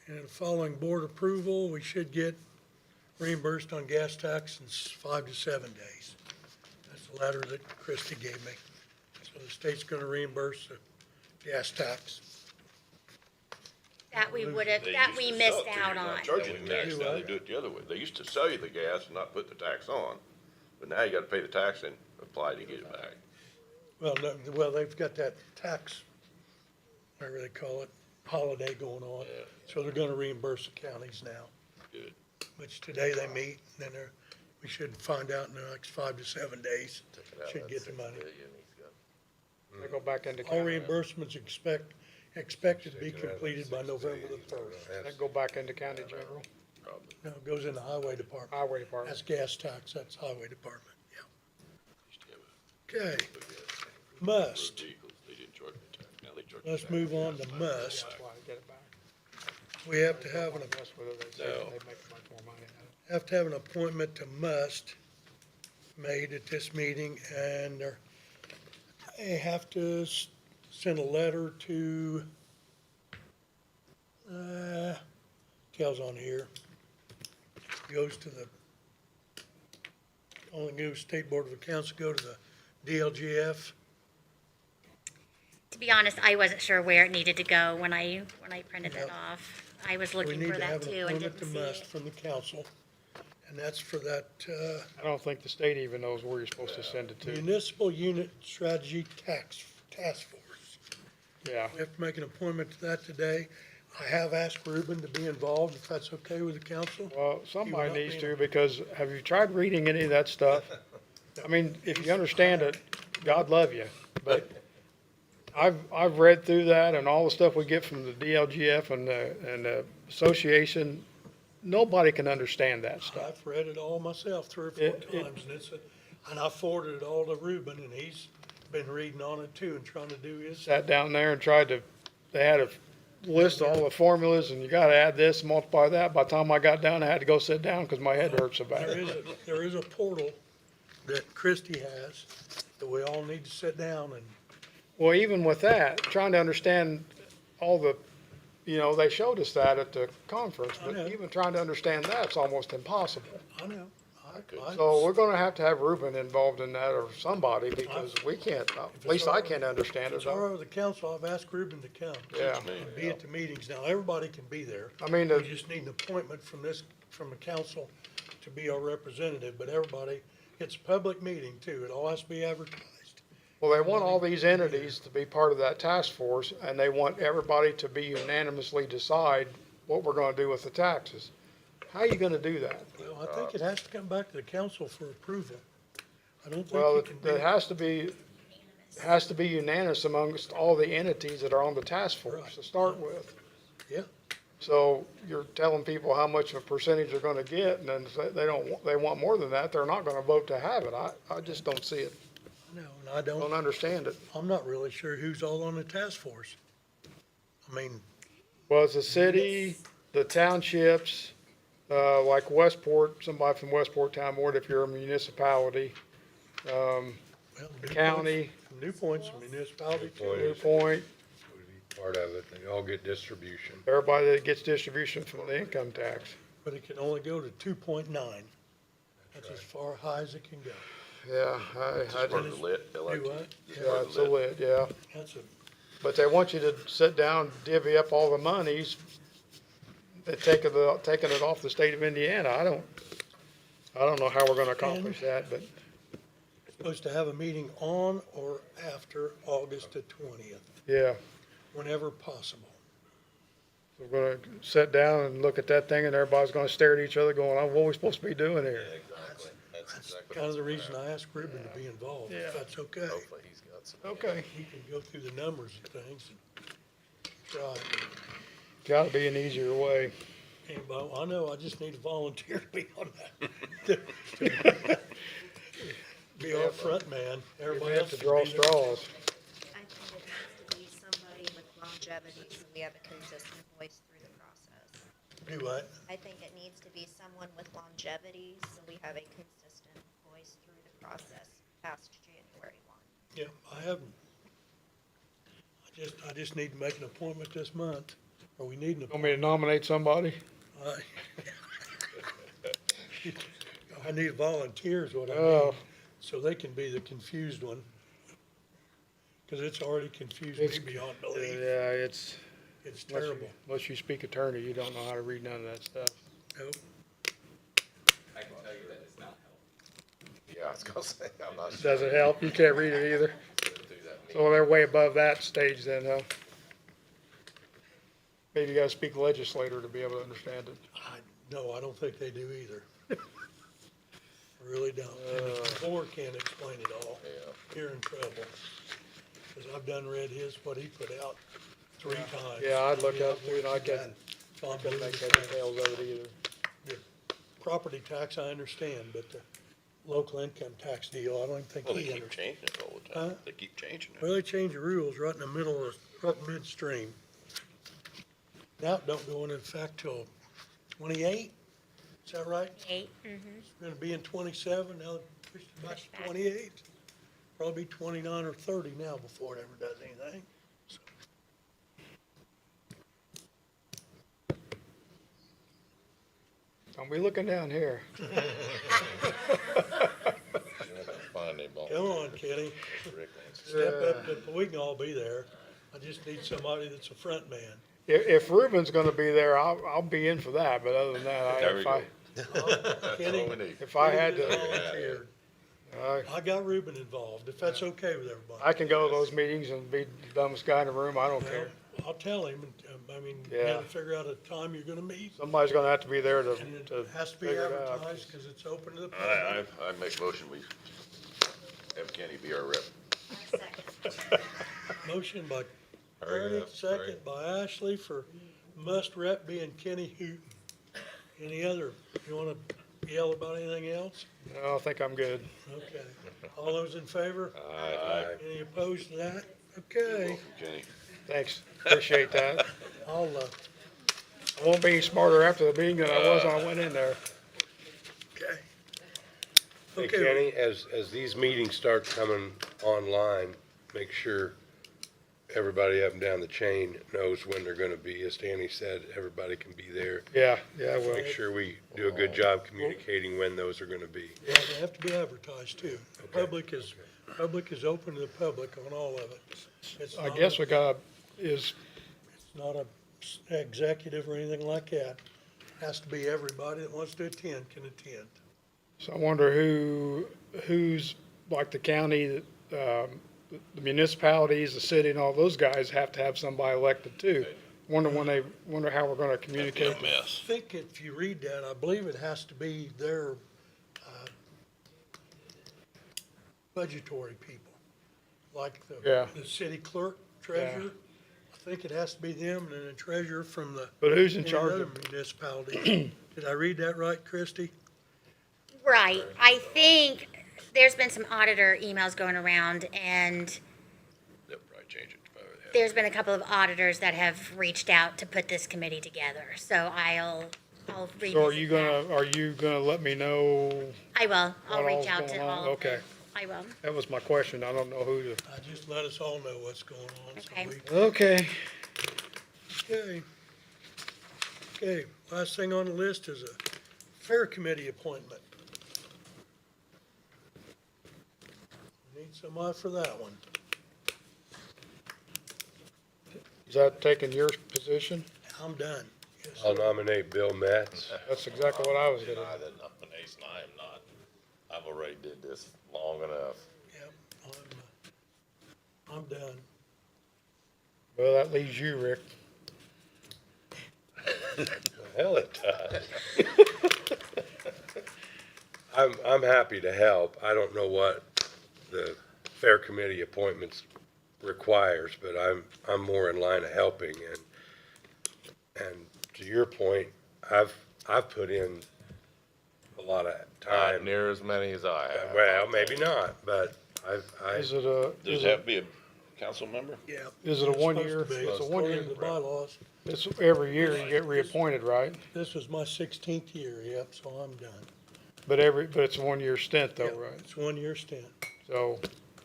and following board approval, we should get reimbursed on gas tax in 5 to 7 days. That's the letter that Christie gave me. So the state's gonna reimburse the gas tax. That we would have, They that used we to missed sell it to you, out not on. charge you the We tax, do now they what? do it the other way. They used to sell you the gas and not put the tax on, but now you gotta pay the tax and apply to get it back. Well, no, well, they've got that tax, whatever they call it, holiday going on. Yeah. So they're gonna reimburse the counties now. Good. Which today they meet, and then we should find out in the next 5 to 7 days, Took it out of should that get the 6 money. billion he's got. They go back into All county, reimbursements expected to be completed by November the 1st. they go back into county general, Probably. No, it goes in the highway department. highway department. That's gas tax, that's highway department, yeah. Used to have a Okay, big gas tank for must, vehicles. They didn't charge the tax. Now they charge the let's tax. move on to must. That's why I get it back. We have to have an, That's whether they say No. they make much more money out of it. have to have an appointment to must made at this meeting, and they have to send a letter to, tells on here, goes to the, only goes State Board of Accounts, go to the DLGF. To be honest, I wasn't sure where it needed to go when I printed it Yep. off. I was We looking need for to that have an too and appointment to didn't see must it. from the council, and that's for that, I don't think the state even knows where you're supposed to send it to. Municipal Unit Strategy Task Force. Yeah, We have to make an appointment to that today. I have asked Ruben to be involved, if that's okay with the council. well, somebody not needs being to, a- because have you tried reading any of that stuff? I mean, if you understand it, God love you, but I've read through that and all the stuff we get from the DLGF and the association. Nobody can understand that stuff. I've read it all myself 3 or 4 It- times, and I forwarded it all to Ruben, and he's been reading on it too and trying to do his. Sat down there and tried to, they had a list of all the formulas and you gotta add this, multiply that. By the time I got down, I had to go sit down because my head hurt so bad. There is a portal that Christie has that we all need to sit down and, Well, even with that, trying to understand all the, they showed us that at the conference, I know. but even trying to understand that's almost impossible. I know. So we're gonna have to have Ruben involved in that or somebody because we can't, at least I can't understand It's it. all right with the council. I've asked Ruben to come. Yeah. And be at the meetings. Now, everybody can be there. I mean, We just need an appointment from the council to be our representative, but everybody, it's a public meeting too. It all has to be advertised. well, they want all these entities to be part of that task force and they want everybody to be unanimously decide what we're gonna do with the taxes. How are you gonna do that? Well, I think it has to come back to the council for approval. I don't think Well, you can it has to be unanimous amongst all the entities that are on the task force to start with. Yeah. So you're telling people how much of a percentage they're gonna get, and then they want more than that, they're not gonna vote to have it. I just don't see it, No, and I don't don't, understand it. I'm not really sure who's all on the task force. I mean, Well, it's the city, the townships, like Westport, somebody from Westport Town Board, if you're a municipality, well, the county, New Point's a municipality too. New Point, Would be part of it. They all get distribution. everybody that gets distribution from the income tax. But it can only go to 2.9. That's as far high as it can go. Yeah, I Part of the lit, Do LRT. what? yeah, it's a lid, yeah. That's a, But they want you to sit down, divvy up all the monies, taking it off the state of Indiana. I don't know how we're gonna accomplish that, but supposed to have a meeting on or after August the 20th, yeah. whenever possible. We're gonna sit down and look at that thing and everybody's gonna stare at each other going, oh, what are we supposed to be doing here? Exactly. That's exactly. Kind of the what's reason I asked Ruben to be involved, Yeah. if that's okay. Hopefully he's got some. Okay, He can go through the numbers and things and try. gotta be an easier way. Anybody, I know, I just need a volunteer to be on that. Be our front man. We Everybody have else to can draw be there. straws. I think it needs to be somebody with longevity, so we have a consistent voice through the process. Do what? I think it needs to be someone with longevity, so we have a consistent voice through the process past January 1. Yeah, I haven't. I just need to make an appointment this month, or we need an Want me to nominate somebody? appointment. I need volunteers, what I Oh. need, so they can be the confused one. Cause it's already confused It's- me beyond belief. Yeah, it's, It's unless terrible. unless you speak attorney, you don't know how to read none of that stuff. Nope. I can tell you that it's not Yeah, I was gonna say, I'm not sure. Doesn't help, you can't read it either. So they're way above that stage then, huh? Maybe you gotta speak legislator to be able to understand it. No, I don't think they do either. I really don't. And if the board can't explain it all, you're in trouble. Cause I've done read what he put out 3 times. Yeah, I'd look up I've through it, I looked at couldn't, that. So I'm couldn't doing make the head or same. tails of it either. The property tax, I understand, but the local income tax deal, I don't even think Well, they he keep understands. changing it all the Huh? time. They keep changing it. Well, they changed the rules right in the middle of, right midstream. Now it don't go into effect till 28, is that right? 8, It's gonna be in 27, now they pushed it back to 28. Probably 29 or 30 now before it ever does anything. So, Don't be looking down here. You're not gonna find anybody. Come on, Kenny, Rick wants to- step up, we can all be there. I just need somebody that's a front man. If Ruben's gonna be there, I'll be in for that, but other than that, There we if go. I, That's Kenny, all we need. if I had Kenny to, just volunteered. I got Ruben involved, if that's okay with everybody. I can go to those meetings and be the dumbest guy in the room, I don't care. Well, I'll tell him, I mean, you Yeah. gotta figure out a time you're gonna meet. Somebody's gonna have to be there And to it has to be figure it out. advertised, cause it's open to the public. I make motion, we have Kenny be our rep. Motion by Hurry Ernie, up, hurry. second by Ashley for must rep being Kenny Hooten. Any other, you wanna yell about anything else? No, I think I'm good. Okay. All those in favor? Aye. Any opposed to that? Okay. Kenny. Thanks, appreciate that. I'll, I won't be any smarter after the meeting than I was when I went in there. okay. Hey, Okay. Kenny, as these meetings start coming online, make sure everybody up and down the chain knows when they're gonna be. As Danny said, everybody can be there. Yeah, well, Make sure we do a good job communicating when those are gonna be. Yeah, they have to be advertised too. The public is open to the public on all of it. It's I not guess a- we got, is, It's not a executive or anything like that. Has to be everybody that wants to attend can attend. so I wonder who's, like the county, the municipalities, the city and all those guys have to have somebody elected too. Wonder how we're gonna communicate. I think if you read that, I believe it has to be their budgetary people, like Yeah. the city clerk, treasurer. I think it has to be them, and then a treasurer from the. But who's in any charge other of, municipalities. Did I read that right, Christie? Right. I think there's been some auditor emails going around, and They'll probably change it. there's been a couple of auditors that have reached out to put this committee together. So I'll revisit so that. are you gonna let me know? I will. I'll what reach all's out going to on? all. of Okay. the- I will. That was my question. I don't know who to. Just let us all know what's going on. so Okay. we- Okay. Okay. Okay, last thing on the list is a fair committee appointment. Need somebody for that one. Is that taking your position? I'm done. Yes, I'll sir. nominate Bill Metz. That's exactly what I was gonna. Deny that nomination, I am not. I've already did this long enough. Yep, I'm done. Well, that leaves you, Rick. Hell, it does. I'm happy to help. I don't know what the fair committee appointments requires, but I'm more in line of helping, and to your point, I've put in a lot of Not time. near as many as I have. Well, maybe not, but Is it a, Does is it have it, to be a council member? Yeah. is it a It's 1 supposed year? to be. It's a 1 year. According to the bylaws, It's every year you get reappointed, right? this was my 16th year, yep, so I'm done. But it's a 1 year stint though, Yep, right? It's 1 year stint. So,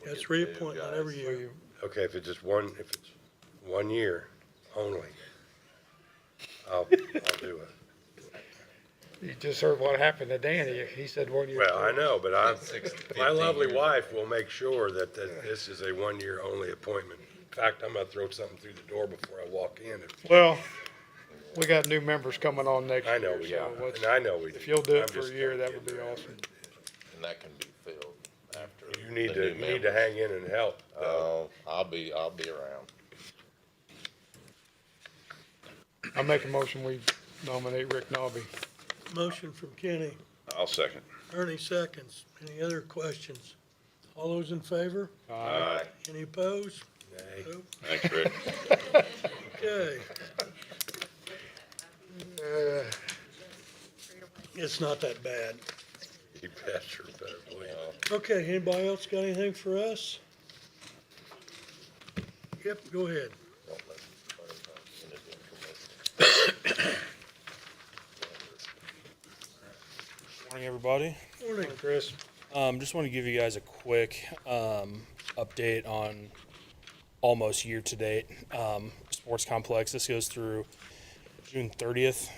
That's reappointment every so year. you, okay, if it's 1 year only, I'll do it. you just heard what happened to Danny. He said 1 year. Well, I know, but my 15 lovely years. wife will make sure that this is a 1 year only appointment. In fact, I'm gonna throw something through the door before I walk in. Well, we got new members coming on next year. I know we so are, let's- and I know we do. If you'll do I'm it for just a year, trying that to would get be there. awesome. And that can be filled after. You need the to, new you need to members. hang in and help. I'll be around. I make a motion, we nominate Rick Nobby. Motion from Kenny, I'll second. Ernie seconds. Any other questions? All those in favor? Aye. Any opposed? Nay. Nope. Thanks, Rick. Okay. It's not that bad. You better, better believe it. Okay, anybody else got anything for us? Yep, go ahead. Don't let anybody know information. Morning, everybody. Morning. Chris? Just want to give you guys a quick update on almost year-to-date sports complex. This goes through June 30th.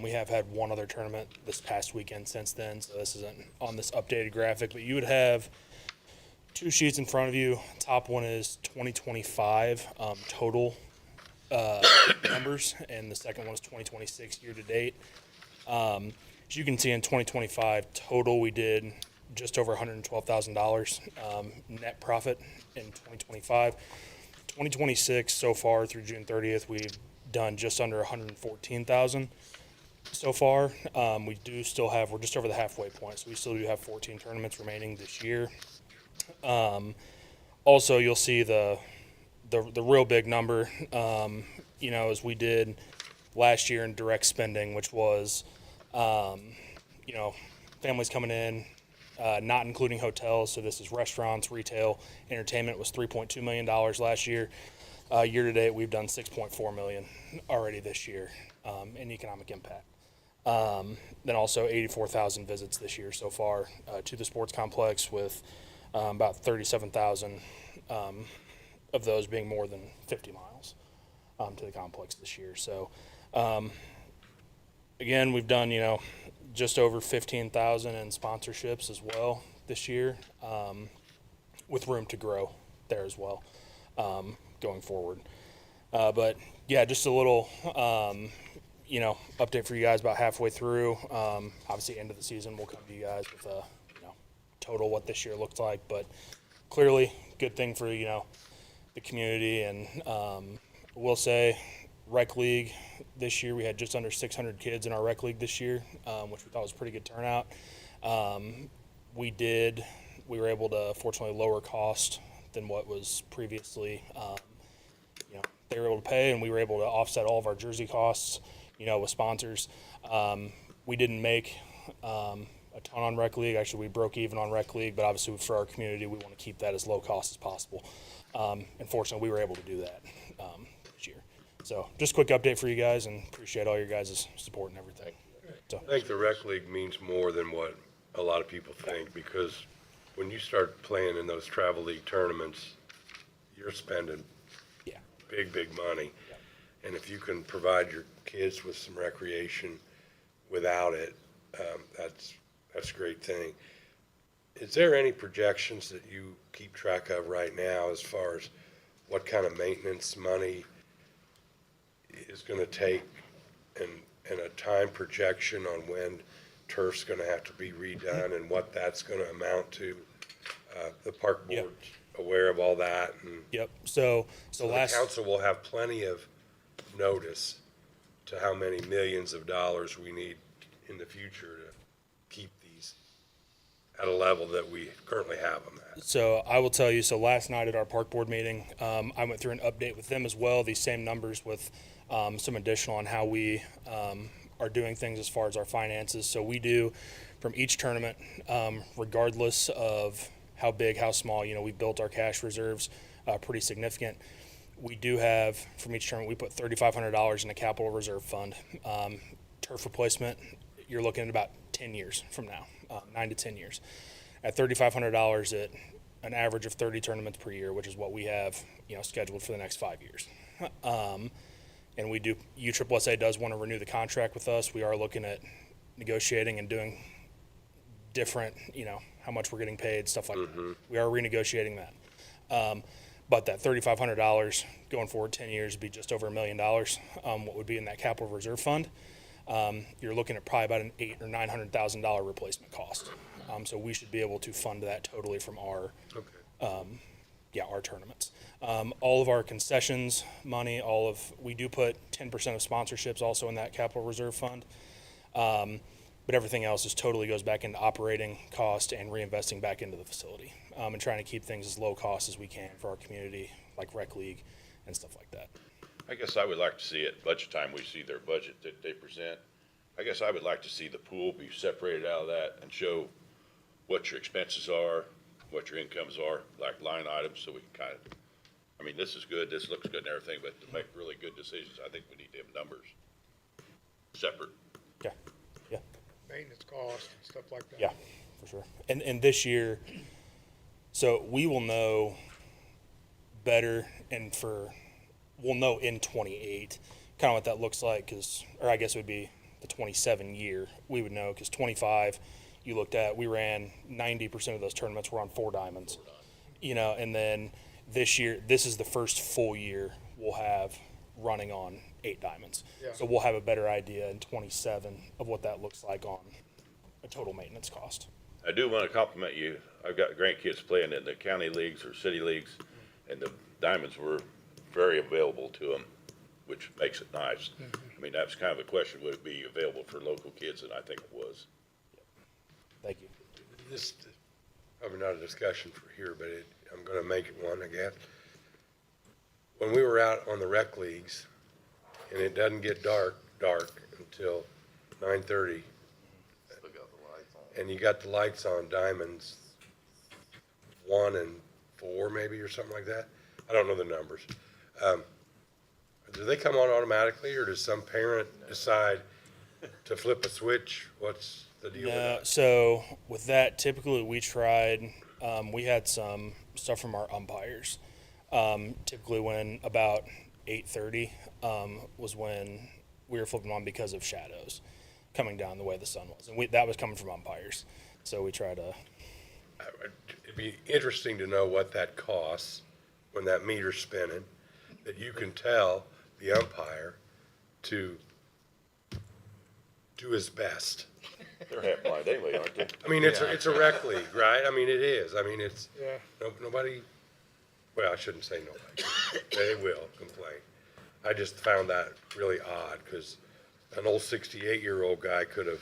We have had one other tournament this past weekend since then, so this isn't on this updated graphic, but you would have two sheets in front of you. Top one is 2025 total numbers, and the second one is 2026 year-to-date. As you can see, in 2025 total, we did just over $112,000 net profit in 2025. 2026 so far through June 30th, we've done just under 114,000 so far. We do still have, we're just over the halfway point, so we still do have 14 tournaments remaining this year. Also, you'll see the real big number, as we did last year in direct spending, which was, families coming in, not including hotels. So this is restaurants, retail, entertainment was $3.2 million last year. Year to date, we've done $6.4 million already this year in economic impact. Then also 84,000 visits this year so far to the sports complex, with about 37,000 of those being more than 50 miles to the complex this year. So again, we've done, just over 15,000 in sponsorships as well this year, with room to grow there as well going forward. But yeah, just a little, update for you guys about halfway through. Obviously, end of the season, we'll come to you guys with a, total what this year looked like. But clearly, good thing for, the community. And we'll say rec league this year, we had just under 600 kids in our rec league this year, which we thought was a pretty good turnout. We were able to fortunately lower cost than what was previously, they were able to pay, and we were able to offset all of our jersey costs, with sponsors. We didn't make a ton on rec league. Actually, we broke even on rec league, but obviously for our community, we want to keep that as low cost as possible. And fortunately, we were able to do that this year. So just a quick update for you guys, and appreciate all your guys' support and everything. So. I think the rec league means more than what a lot of people think, because when you start playing in those travel league tournaments, you're spending big money. And if you can provide your kids with some recreation without it, that's a great thing. Is there any projections that you keep track of right now as far as what kind of maintenance money is going to take, and a time projection on when turf's going to have to be redone and what that's going to amount to? The park board's aware of all that, and Yep. So the council will have plenty of notice to how many millions of dollars we need in the future to keep these at a level that we currently have them at. So I will tell you, so last night at our park board meeting, I went through an update with them as well, these same numbers with some additional on how we are doing things as far as our finances. So we do from each tournament, regardless of how big, how small, we built our cash reserves pretty significant. We do have, from each tournament, we put $3,500 in a capital reserve fund. Turf replacement, you're looking at about 10 years from now, 9 to 10 years. At $3,500 at an average of 30 tournaments per year, which is what we have, scheduled for the next 5 years. And we do, USSSA does want to renew the contract with us. We are looking at negotiating and doing different, how much we're getting paid, stuff like that. We are renegotiating that. But that $3,500 going forward 10 years would be just over $1 million. What would be in that capital reserve fund? You're looking at probably about an $800,000 or $900,000 replacement cost. So we should be able to fund that totally from our, our tournaments. All of our concessions money, we do put 10% of sponsorships also in that capital reserve fund. But everything else totally goes back into operating cost and reinvesting back into the facility, and trying to keep things as low cost as we can for our community, like rec league and stuff like that. I guess I would like to see at budget time, we see their budget that they present. I guess I would like to see the pool be separated out of that and show what your expenses are, what your incomes are, like line items, so we can kind of, this is good, this looks good and everything, but to make really good decisions, I think we need to have numbers separate. Yeah. Maintenance costs and stuff like that. Yeah, for sure. And this year, so we will know better, and we'll know in 28 kind of what that looks like, or I guess it would be the 27 year. We would know, because 25, you looked at, we ran 90% of those tournaments were on 4 diamonds, and then this year, this is the first full year we'll have running on 8 diamonds. Yeah. So we'll have a better idea in 27 of what that looks like on a total maintenance cost. I do want to compliment you. I've got grandkids playing in the county leagues or city leagues, and the diamonds were very available to them, which makes it nice. That was kind of a question, would it be available for local kids, and I think it was. Thank you. This, probably not a discussion for here, but I'm going to make it one, I guess. When we were out on the rec leagues, and it doesn't get dark until 9:30, and you got the lights on diamonds 1 and 4 maybe, or something like that. I don't know the numbers. Do they come on automatically, or does some parent decide to flip a switch? What's the deal with No, that? so with that, typically we tried, we had some stuff from our umpires. Typically when about 8:30 was when we were flipping on because of shadows coming down the way the sun was. And that was coming from umpires. So we try to, It'd be interesting to know what that costs when that meter's spinning, that you can tell the umpire to do his best. They're half by daily, aren't they? I mean, it's a rec league, right? I mean, it is. I mean, it's, Yeah. nobody, well, I shouldn't say nobody. They will complain. I just found that really odd, because an old 68-year-old guy could have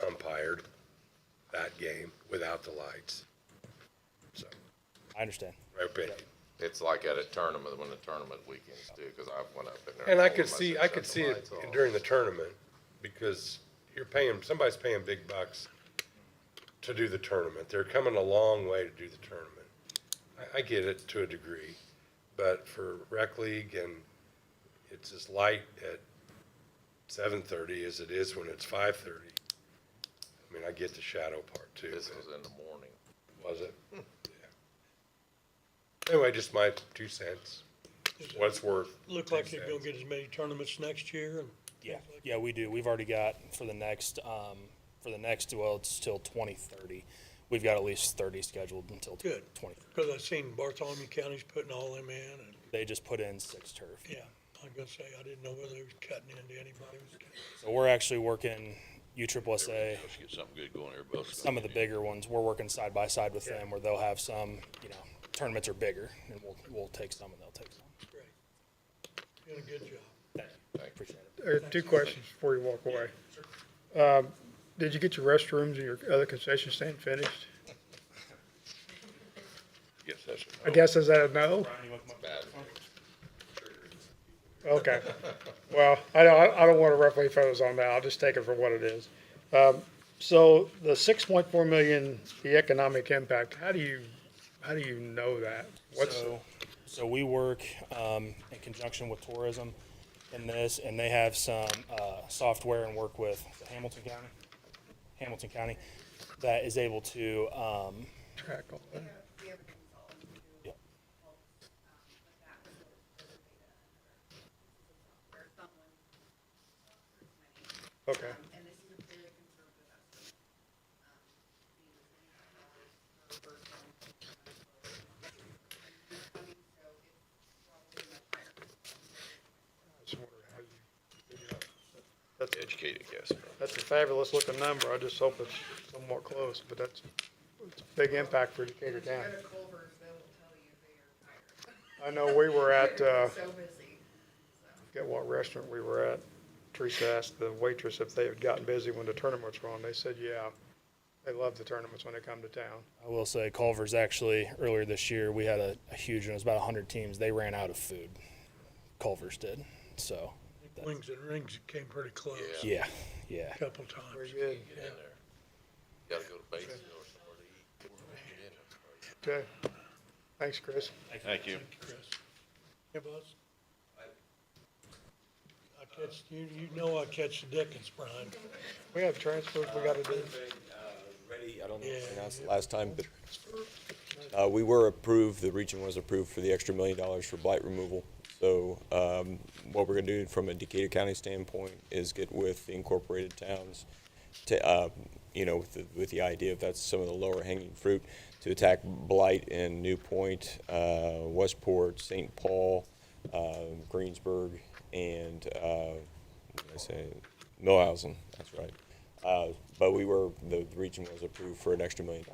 umpired that game without the lights. So, I understand. my opinion. It's like at a tournament, when the tournament weekends too, cause I went up in there. And I told could them, see, said, I "Shut could the see it lights off." during the tournament, because you're paying, somebody's paying big bucks to do the tournament. They're coming a long way to do the tournament. I get it to a degree, but for rec league, and it's as light at 7:30 as it is when it's 5:30. I mean, I get the shadow part too. This was in the morning. Was it? Yeah. Anyway, just my 2 cents. What it's worth. Look like you're gonna get as many tournaments next year, and Yeah, we do. We've already got for the next, well, it's till 2030. We've got at least 30 scheduled until good, 20. because I've seen Bartholomew County's putting all them in, and, They just put in 6 turf. yeah, I was gonna say, I didn't know whether they was cutting into anybody. So we're actually working USSSA, Let's get something good going here, both. some of the bigger ones. We're working side by side with them where they'll have some, tournaments are bigger and we'll take some and they'll take some. Great. Doing a good job. Appreciate it. I got 2 questions before you walk away. Did you get your restrooms and your other concession stand finished? Yes, that's. I guess, is that a no? Bad. Okay. Well, I don't want to roughly photos on that. I'll just take it for what it is. So the 6.4 million, the economic impact, how do you know that? So we work in conjunction with tourism in this, and they have some software and work with Hamilton County, that is able to, track all that? yeah. Okay. I just wonder how you figure out. That's, Educated guess. that's a fabulous looking number. I just hope it's somewhat close, but it's a big impact for Decatur County. I know we were at, forget what restaurant we were at. Teresa asked the waitress if they had gotten busy when the tournaments were on. They said, yeah, they love the tournaments when they come to town. I will say Culver's actually, earlier this year, we had a huge one. It was about 100 teams. They ran out of food. Culver's did. So, Wings and Rings came pretty close. yeah. A couple times. Very good. Get in there. Gotta go to Batesville or somewhere to eat. Get in there. Okay. Thanks, Chris. Thank you. Chris. Hey, Buzz? I catch, you know I catch the Dickens, Brian. We have transfers we gotta do. Ready, I don't know Yeah, if I announced it last time, but we were approved, the region was approved for the extra $1 million for blight removal. So what we're gonna do from a Decatur County standpoint is get with the incorporated towns to, with the idea of that's some of the lower hanging fruit to attack blight in New Point, Westport, St. Paul, Greensburg, and Millhausen, that's right. But the region was approved for an extra $1 million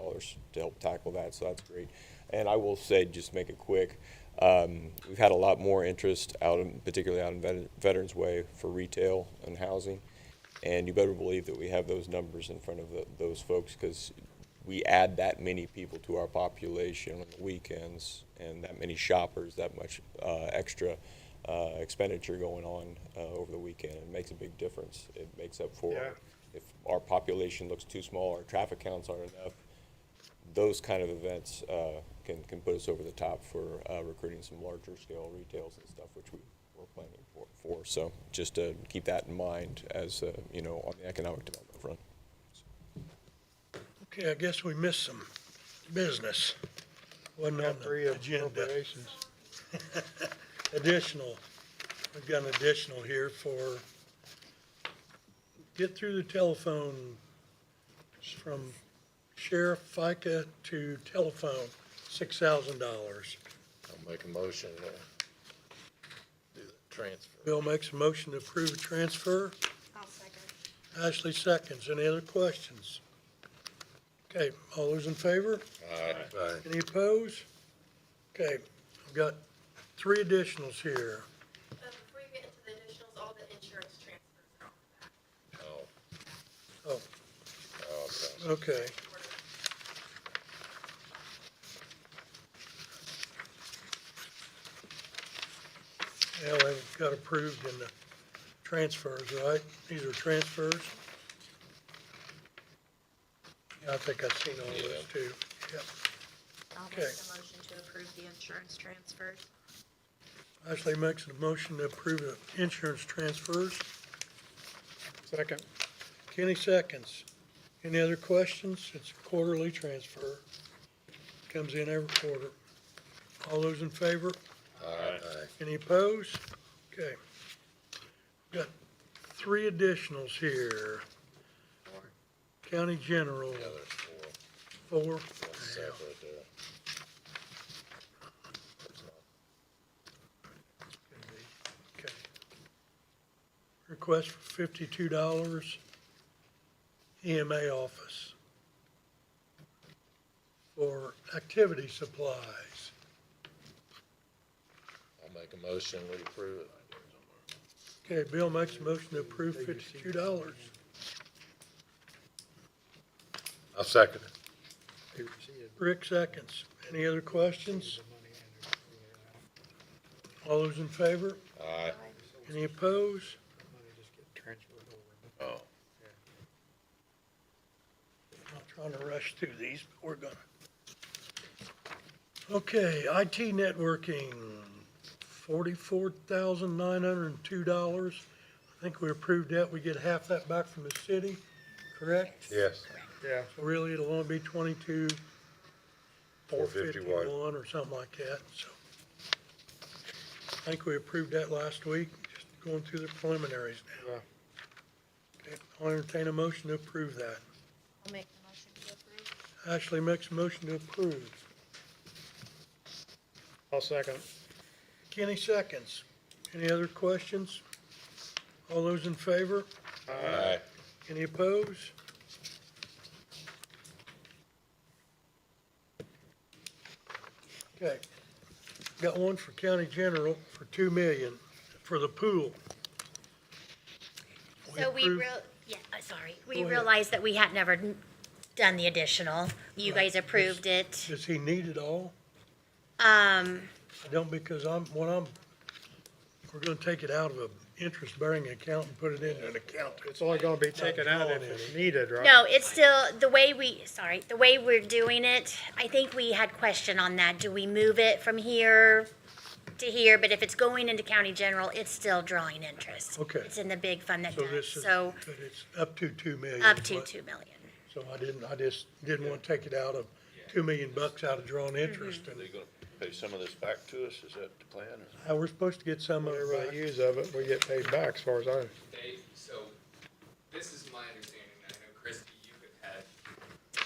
to help tackle that, so that's great. And I will say, just make it quick, we've had a lot more interest particularly out in Veterans Way for retail and housing. And you better believe that we have those numbers in front of those folks, because we add that many people to our population on the weekends, and that many shoppers, that much extra expenditure going on over the weekend. It makes a big difference. It makes up for, if our population looks too small, our traffic counts aren't enough, those kind of events can put us over the top for recruiting some larger scale retails and stuff, which we're planning for. for. So just to keep that in mind as, you know, on the economic development front. Okay, I guess we missed some business. Wasn't on Three the agenda. appropriations. Additional, we've got an additional here for get through the telephone from Sheriff FICA to telephone, $6,000. I'll make a motion to do the transfer. Bill makes a motion to approve a transfer. I'll second. Ashley seconds. Any other questions? Okay, all those in favor? Aye. Any opposed? Okay, I've got 3 additionals here. Before you get into the additionals, all the insurance transfers are on the back. Oh, Oh, okay. okay. Yeah, they got approved in the transfers, right? These are transfers? Yeah, I think I've seen all those too. Yep. I'll make Okay. the motion to approve the insurance transfers. Ashley makes a motion to approve the insurance transfers. Second. Kenny seconds. Any other questions? It's a quarterly transfer. Comes in every quarter. All those in favor? Aye. Any opposed? Okay. Got 3 additionals here. County General, Yeah, there's 4. 4. One separate there. Okay. Request for $52, EMA office for activity supplies. I'll make a motion, we approve it. Okay, Bill makes a motion to approve $52. I'll second it. Rick seconds. Any other questions? All those in favor? Aye. Any opposed? Oh, I'm not trying to rush through these, but we're gonna. Okay, IT networking, $44,902. I think we approved that. We get half that back from the city, correct? Yes. Yeah. So really, it'll only be 451. $22,451 or something like that, so. I think we approved that last week, just going through the preliminaries now. Yeah. Okay, I'll entertain a motion to approve that. I'll make the motion to approve. Ashley makes a motion to approve. I'll second. Kenny seconds. Any other questions? All those in favor? aye. Any opposed? Okay. Got one for County General for $2 million for the pool. So we approved- sorry, Go we ahead. realized that we had never done the additional. You Right. guys approved it. Does he need it all? Um, I don't, because we're gonna take it out of a interest-bearing account and put it into an account. It's only gonna be taken out if drawing it's any. needed, right? no, it's still, the way we're doing it, I think we had question on that. Do we move it from here to here? But if it's going into county general, it's still drawing interest. Okay. It's in the big fund that So does, this is, so but it's up to 2 million. up to but- 2 million. So I just didn't want to take it out of $2 million out of drawn interest. Are they gonna pay some of this back to us? Is that the plan? or- And we're supposed to get some of it Whatever back. they use of it, we get paid back as far as I. So, this is my understanding, and I know Christie, you have had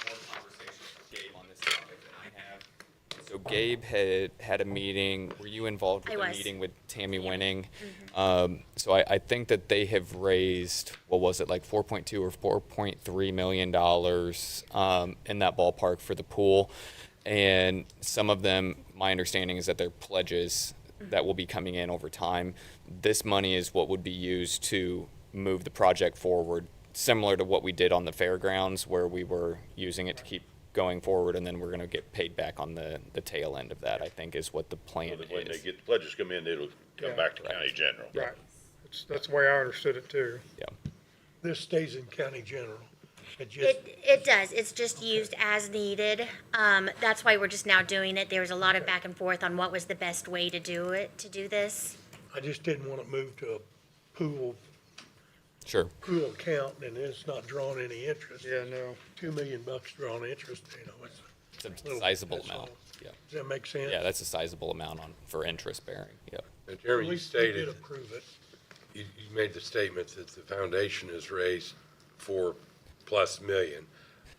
more conversations with Gabe on this topic than I have. So Gabe had a meeting, were you involved I with a was. meeting with Tammy Yeah. Winning? So I think that they have raised, what was it, like 4.2 or 4.3 million dollars, in that ballpark for the pool. And some of them, my understanding is that they're pledges that will be coming in over time. This money is what would be used to move the project forward, similar to what we did on the fairgrounds, where we were using it to keep going forward, and then we're gonna get paid back on the tail end of that, I think is what the So plan that when they is. get the pledges come in, it'll come Yeah. back to county general. Right. That's the way I understood it too. Yeah. This stays in county general. It just, It does, it's just used as needed. That's why we're just now doing it. There was a lot of back and forth on what was the best way to do this. I just didn't want to move to a pool account and it's not drawing any interest. Yeah, no. $2 million drawing interest, It's a little- sizable that's amount. all. Yeah. Does that make sense? Yeah, that's a sizable amount for interest bearing. Yep. And At Jeremy, you least we did stated, approve it. you made the statement that the foundation has raised $4+ million.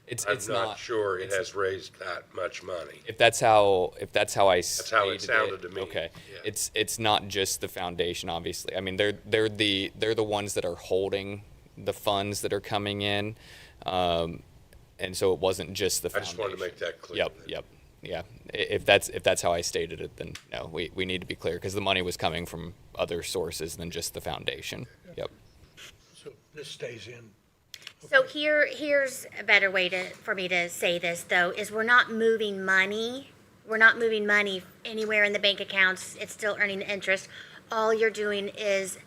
It's I'm it's not sure it it's- has raised that much money. If that's how I That's how it stated sounded to me. Okay, Yeah. it's not just the foundation, obviously. I mean, they're the ones that are holding the funds that are coming in, and so it wasn't just the I foundation. just wanted to make that clear. Yep. Yeah. If that's how I stated it, then no, we need to be clear because the money was coming from other sources than just the foundation. Yep. So this stays in. So here's a better way for me to say this though, is we're not moving money. We're not moving money anywhere in the bank accounts. It's still earning the interest. All you're doing is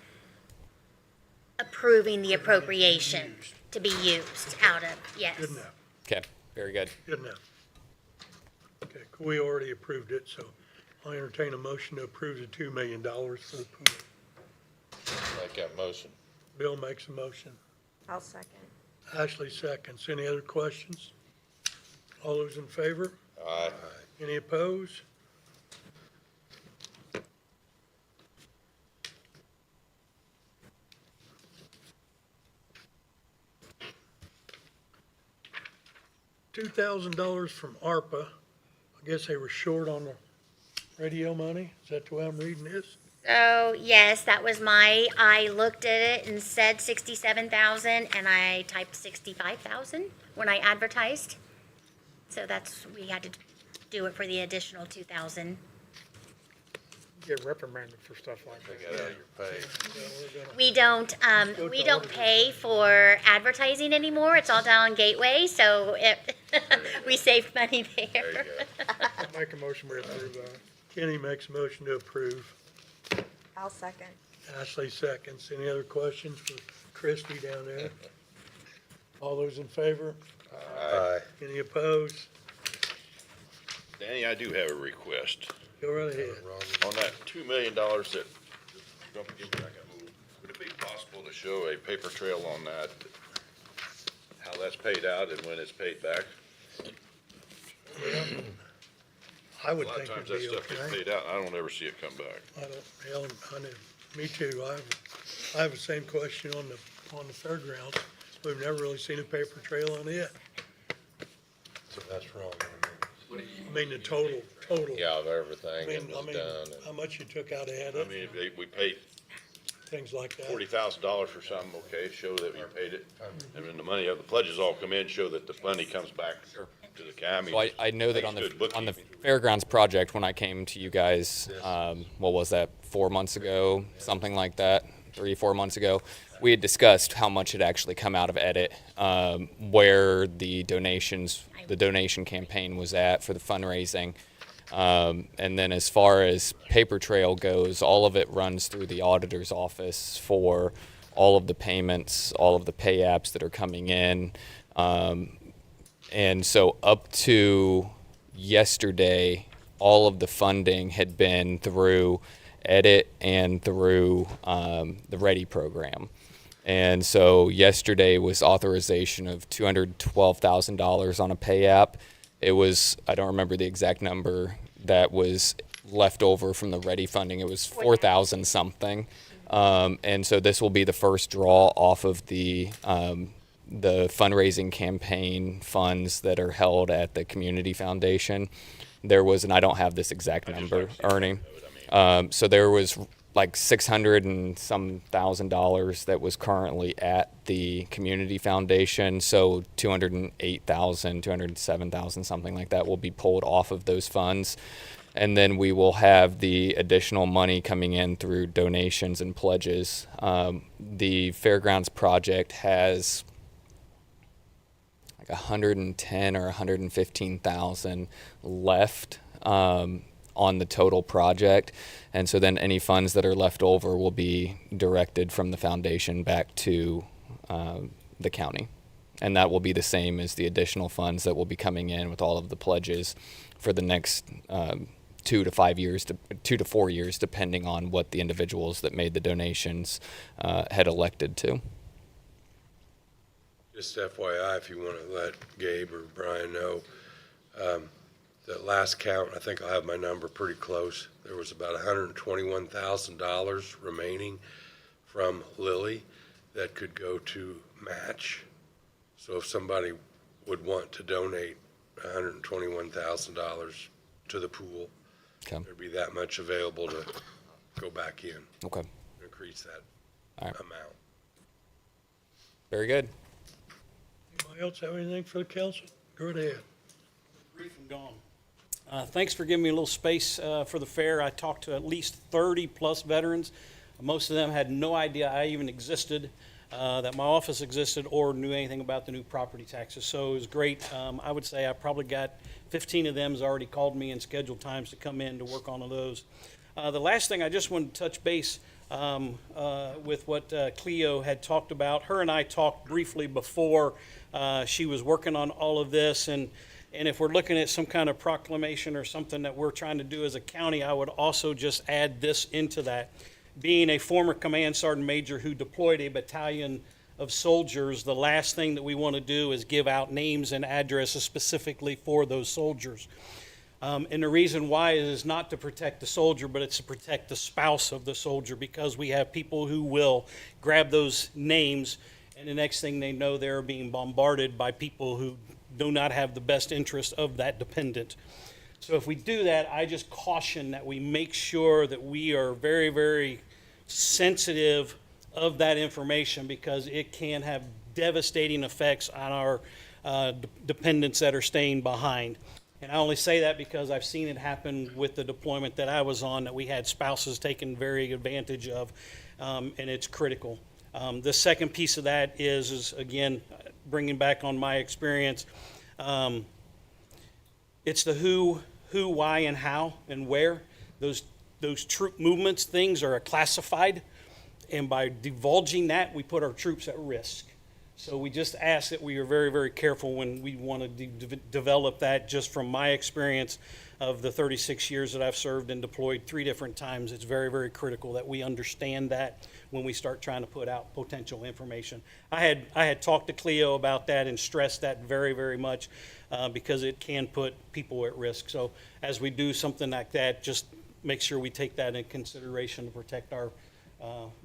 approving the appropriation to be used out of, yes. Good enough, Okay. Very good. good enough. Okay, we already approved it, so I'll entertain a motion to approve the $2 million for the pool. Make that motion. Bill makes a motion. I'll second. Ashley seconds. Any other questions? All those in favor? Aye. Any opposed? $2,000 from ARPA. I guess they were short on the radio money. Is that the way I'm reading this? So, yes, that was I looked at it and said 67,000 and I typed 65,000 when I advertised. So we had to do it for the additional 2,000. Get reprimanded for stuff like Take that. that out of your pay. We don't pay for advertising anymore. It's all done on Gateway, so we saved money There you there. go. Make a motion, we approve that. Kenny makes a motion to approve. I'll second. Ashley seconds. Any other questions for Christie down there? All those in favor? Aye. Any opposed? Danny, I do have a request. Go right ahead. On that $2 million that, don't forget what I got moved, would it be possible to show a paper trail on that? How that's paid out and when it's paid back? I A would lot of think times it'd that be stuff gets okay. paid out, and I don't ever see it come back. I know. Me too. I have the same question on the fairgrounds. We've never really seen a paper trail on it. So that's wrong. I mean, the total. Yeah, of I everything mean, that was done. how much you took out ahead I of mean, it, if we paid things like that. $40,000 for something, okay, show that we paid it. And then the money, the pledges all come in, show that the money comes back to the county. So I know that on Makes the good on the bookkeeping. fairgrounds project, when I came to you guys, what was that, 4 months ago, something like that, 3-4 months ago, we had discussed how much had actually come out of edit, where the donation campaign was at for the fundraising. And then as far as paper trail goes, all of it runs through the auditor's office for all of the payments, all of the pay apps that are coming in. And so up to yesterday, all of the funding had been through edit and through the READY program. And so yesterday was authorization of $212,000 on a pay app. It was, I don't remember the exact number that was left over from the READY funding. It was 4,000 something. And so this will be the first draw off of the fundraising campaign funds that are held at the Community Foundation. There was, and I don't have this exact number, Ernie. So there was like $600 and some thousand that was currently at the Community Foundation. So 208,000, 207,000, something like that will be pulled off of those funds. And then we will have the additional money coming in through donations and pledges. The Fairgrounds project has like 110 or 115,000 left on the total project. And so then any funds that are left over will be directed from the foundation back to the county. And that will be the same as the additional funds that will be coming in with all of the pledges for the next 2 to 4 years, depending on what the individuals that made the donations had elected to. Just FYI, if you want to let Gabe or Brian know, the last count, I think I'll have my number pretty close. There was about $121,000 remaining from Lilly that could go to match. So if somebody would want to donate $121,000 to the pool, Okay. there'd be that much available to go back in. Okay. Increase that All right. amount. Very good. Anybody else have anything for the council? Go right ahead. Brief and gone. Thanks for giving me a little space for the fair. I talked to at least 30-plus veterans. Most of them had no idea I even existed, that my office existed, or knew anything about the new property taxes. So it was great. I would say I probably got 15 of them has already called me and scheduled times to come in to work on those. The last thing, I just wanted to touch base with what Cleo had talked about. Her and I talked briefly before she was working on all of this, and if we're looking at some kind of proclamation or something that we're trying to do as a county, I would also just add this into that. Being a former command sergeant major who deployed a battalion of soldiers, the last thing that we want to do is give out names and addresses specifically for those soldiers. And the reason why is not to protect the soldier, but it's to protect the spouse of the soldier, because we have people who will grab those names, and the next thing they know, they're being bombarded by people who do not have the best interest of that dependent. So if we do that, I just caution that we make sure that we are very, very sensitive of that information, because it can have devastating effects on our dependents that are staying behind. And I only say that because I've seen it happen with the deployment that I was on, that we had spouses taken very advantage of, and it's critical. The second piece of that is again, bringing back on my experience, it's the who, why, and how, and where. Those troop movements, things are classified, and by divulging that, we put our troops at risk. So we just ask that we are very, very careful when we want to develop that. Just from my experience of the 36 years that I've served and deployed 3 different times, it's very, very critical that we understand that when we start trying to put out potential information. I had talked to Cleo about that and stressed that very, very much because it can put people at risk. So as we do something like that, just make sure we take that in consideration to protect our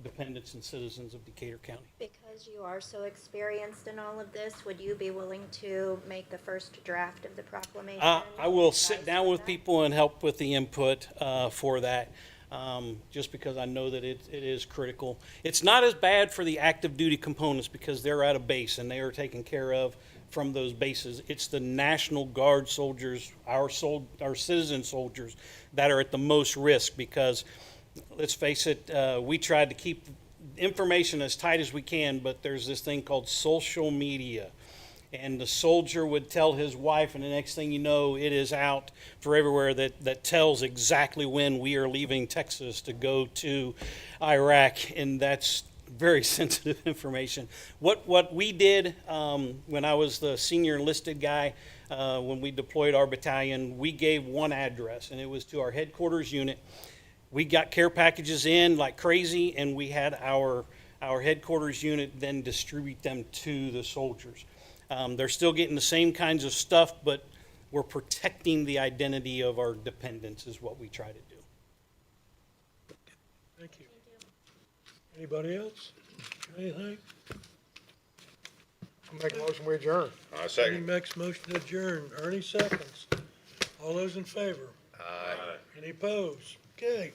dependents and citizens of Decatur County. Because you are so experienced in all of this, would you be willing to make the first draft of the proclamation? I will sit down with people and help with the input for that, just because I know that it is critical. It's not as bad for the active duty components because they're at a base and they are taken care of from those bases. It's the National Guard soldiers, our citizen soldiers, that are at the most risk, because let's face it, we tried to keep information as tight as we can, but there's this thing called social media. And the soldier would tell his wife, and the next thing you know, it is out for everywhere, that tells exactly when we are leaving Texas to go to Iraq, and that's very sensitive information. What we did when I was the senior enlisted guy, when we deployed our battalion, we gave one address, and it was to our headquarters unit. We got care packages in like crazy, and we had our headquarters unit then distribute them to the soldiers. They're still getting the same kinds of stuff, but we're protecting the identity of our dependents is what we try to do. Thank you. Anybody else? Anything? I'll make a motion, we adjourn. I Ernie second. makes motion to adjourn. Ernie seconds. All those in favor? Aye. Any opposed? Okay.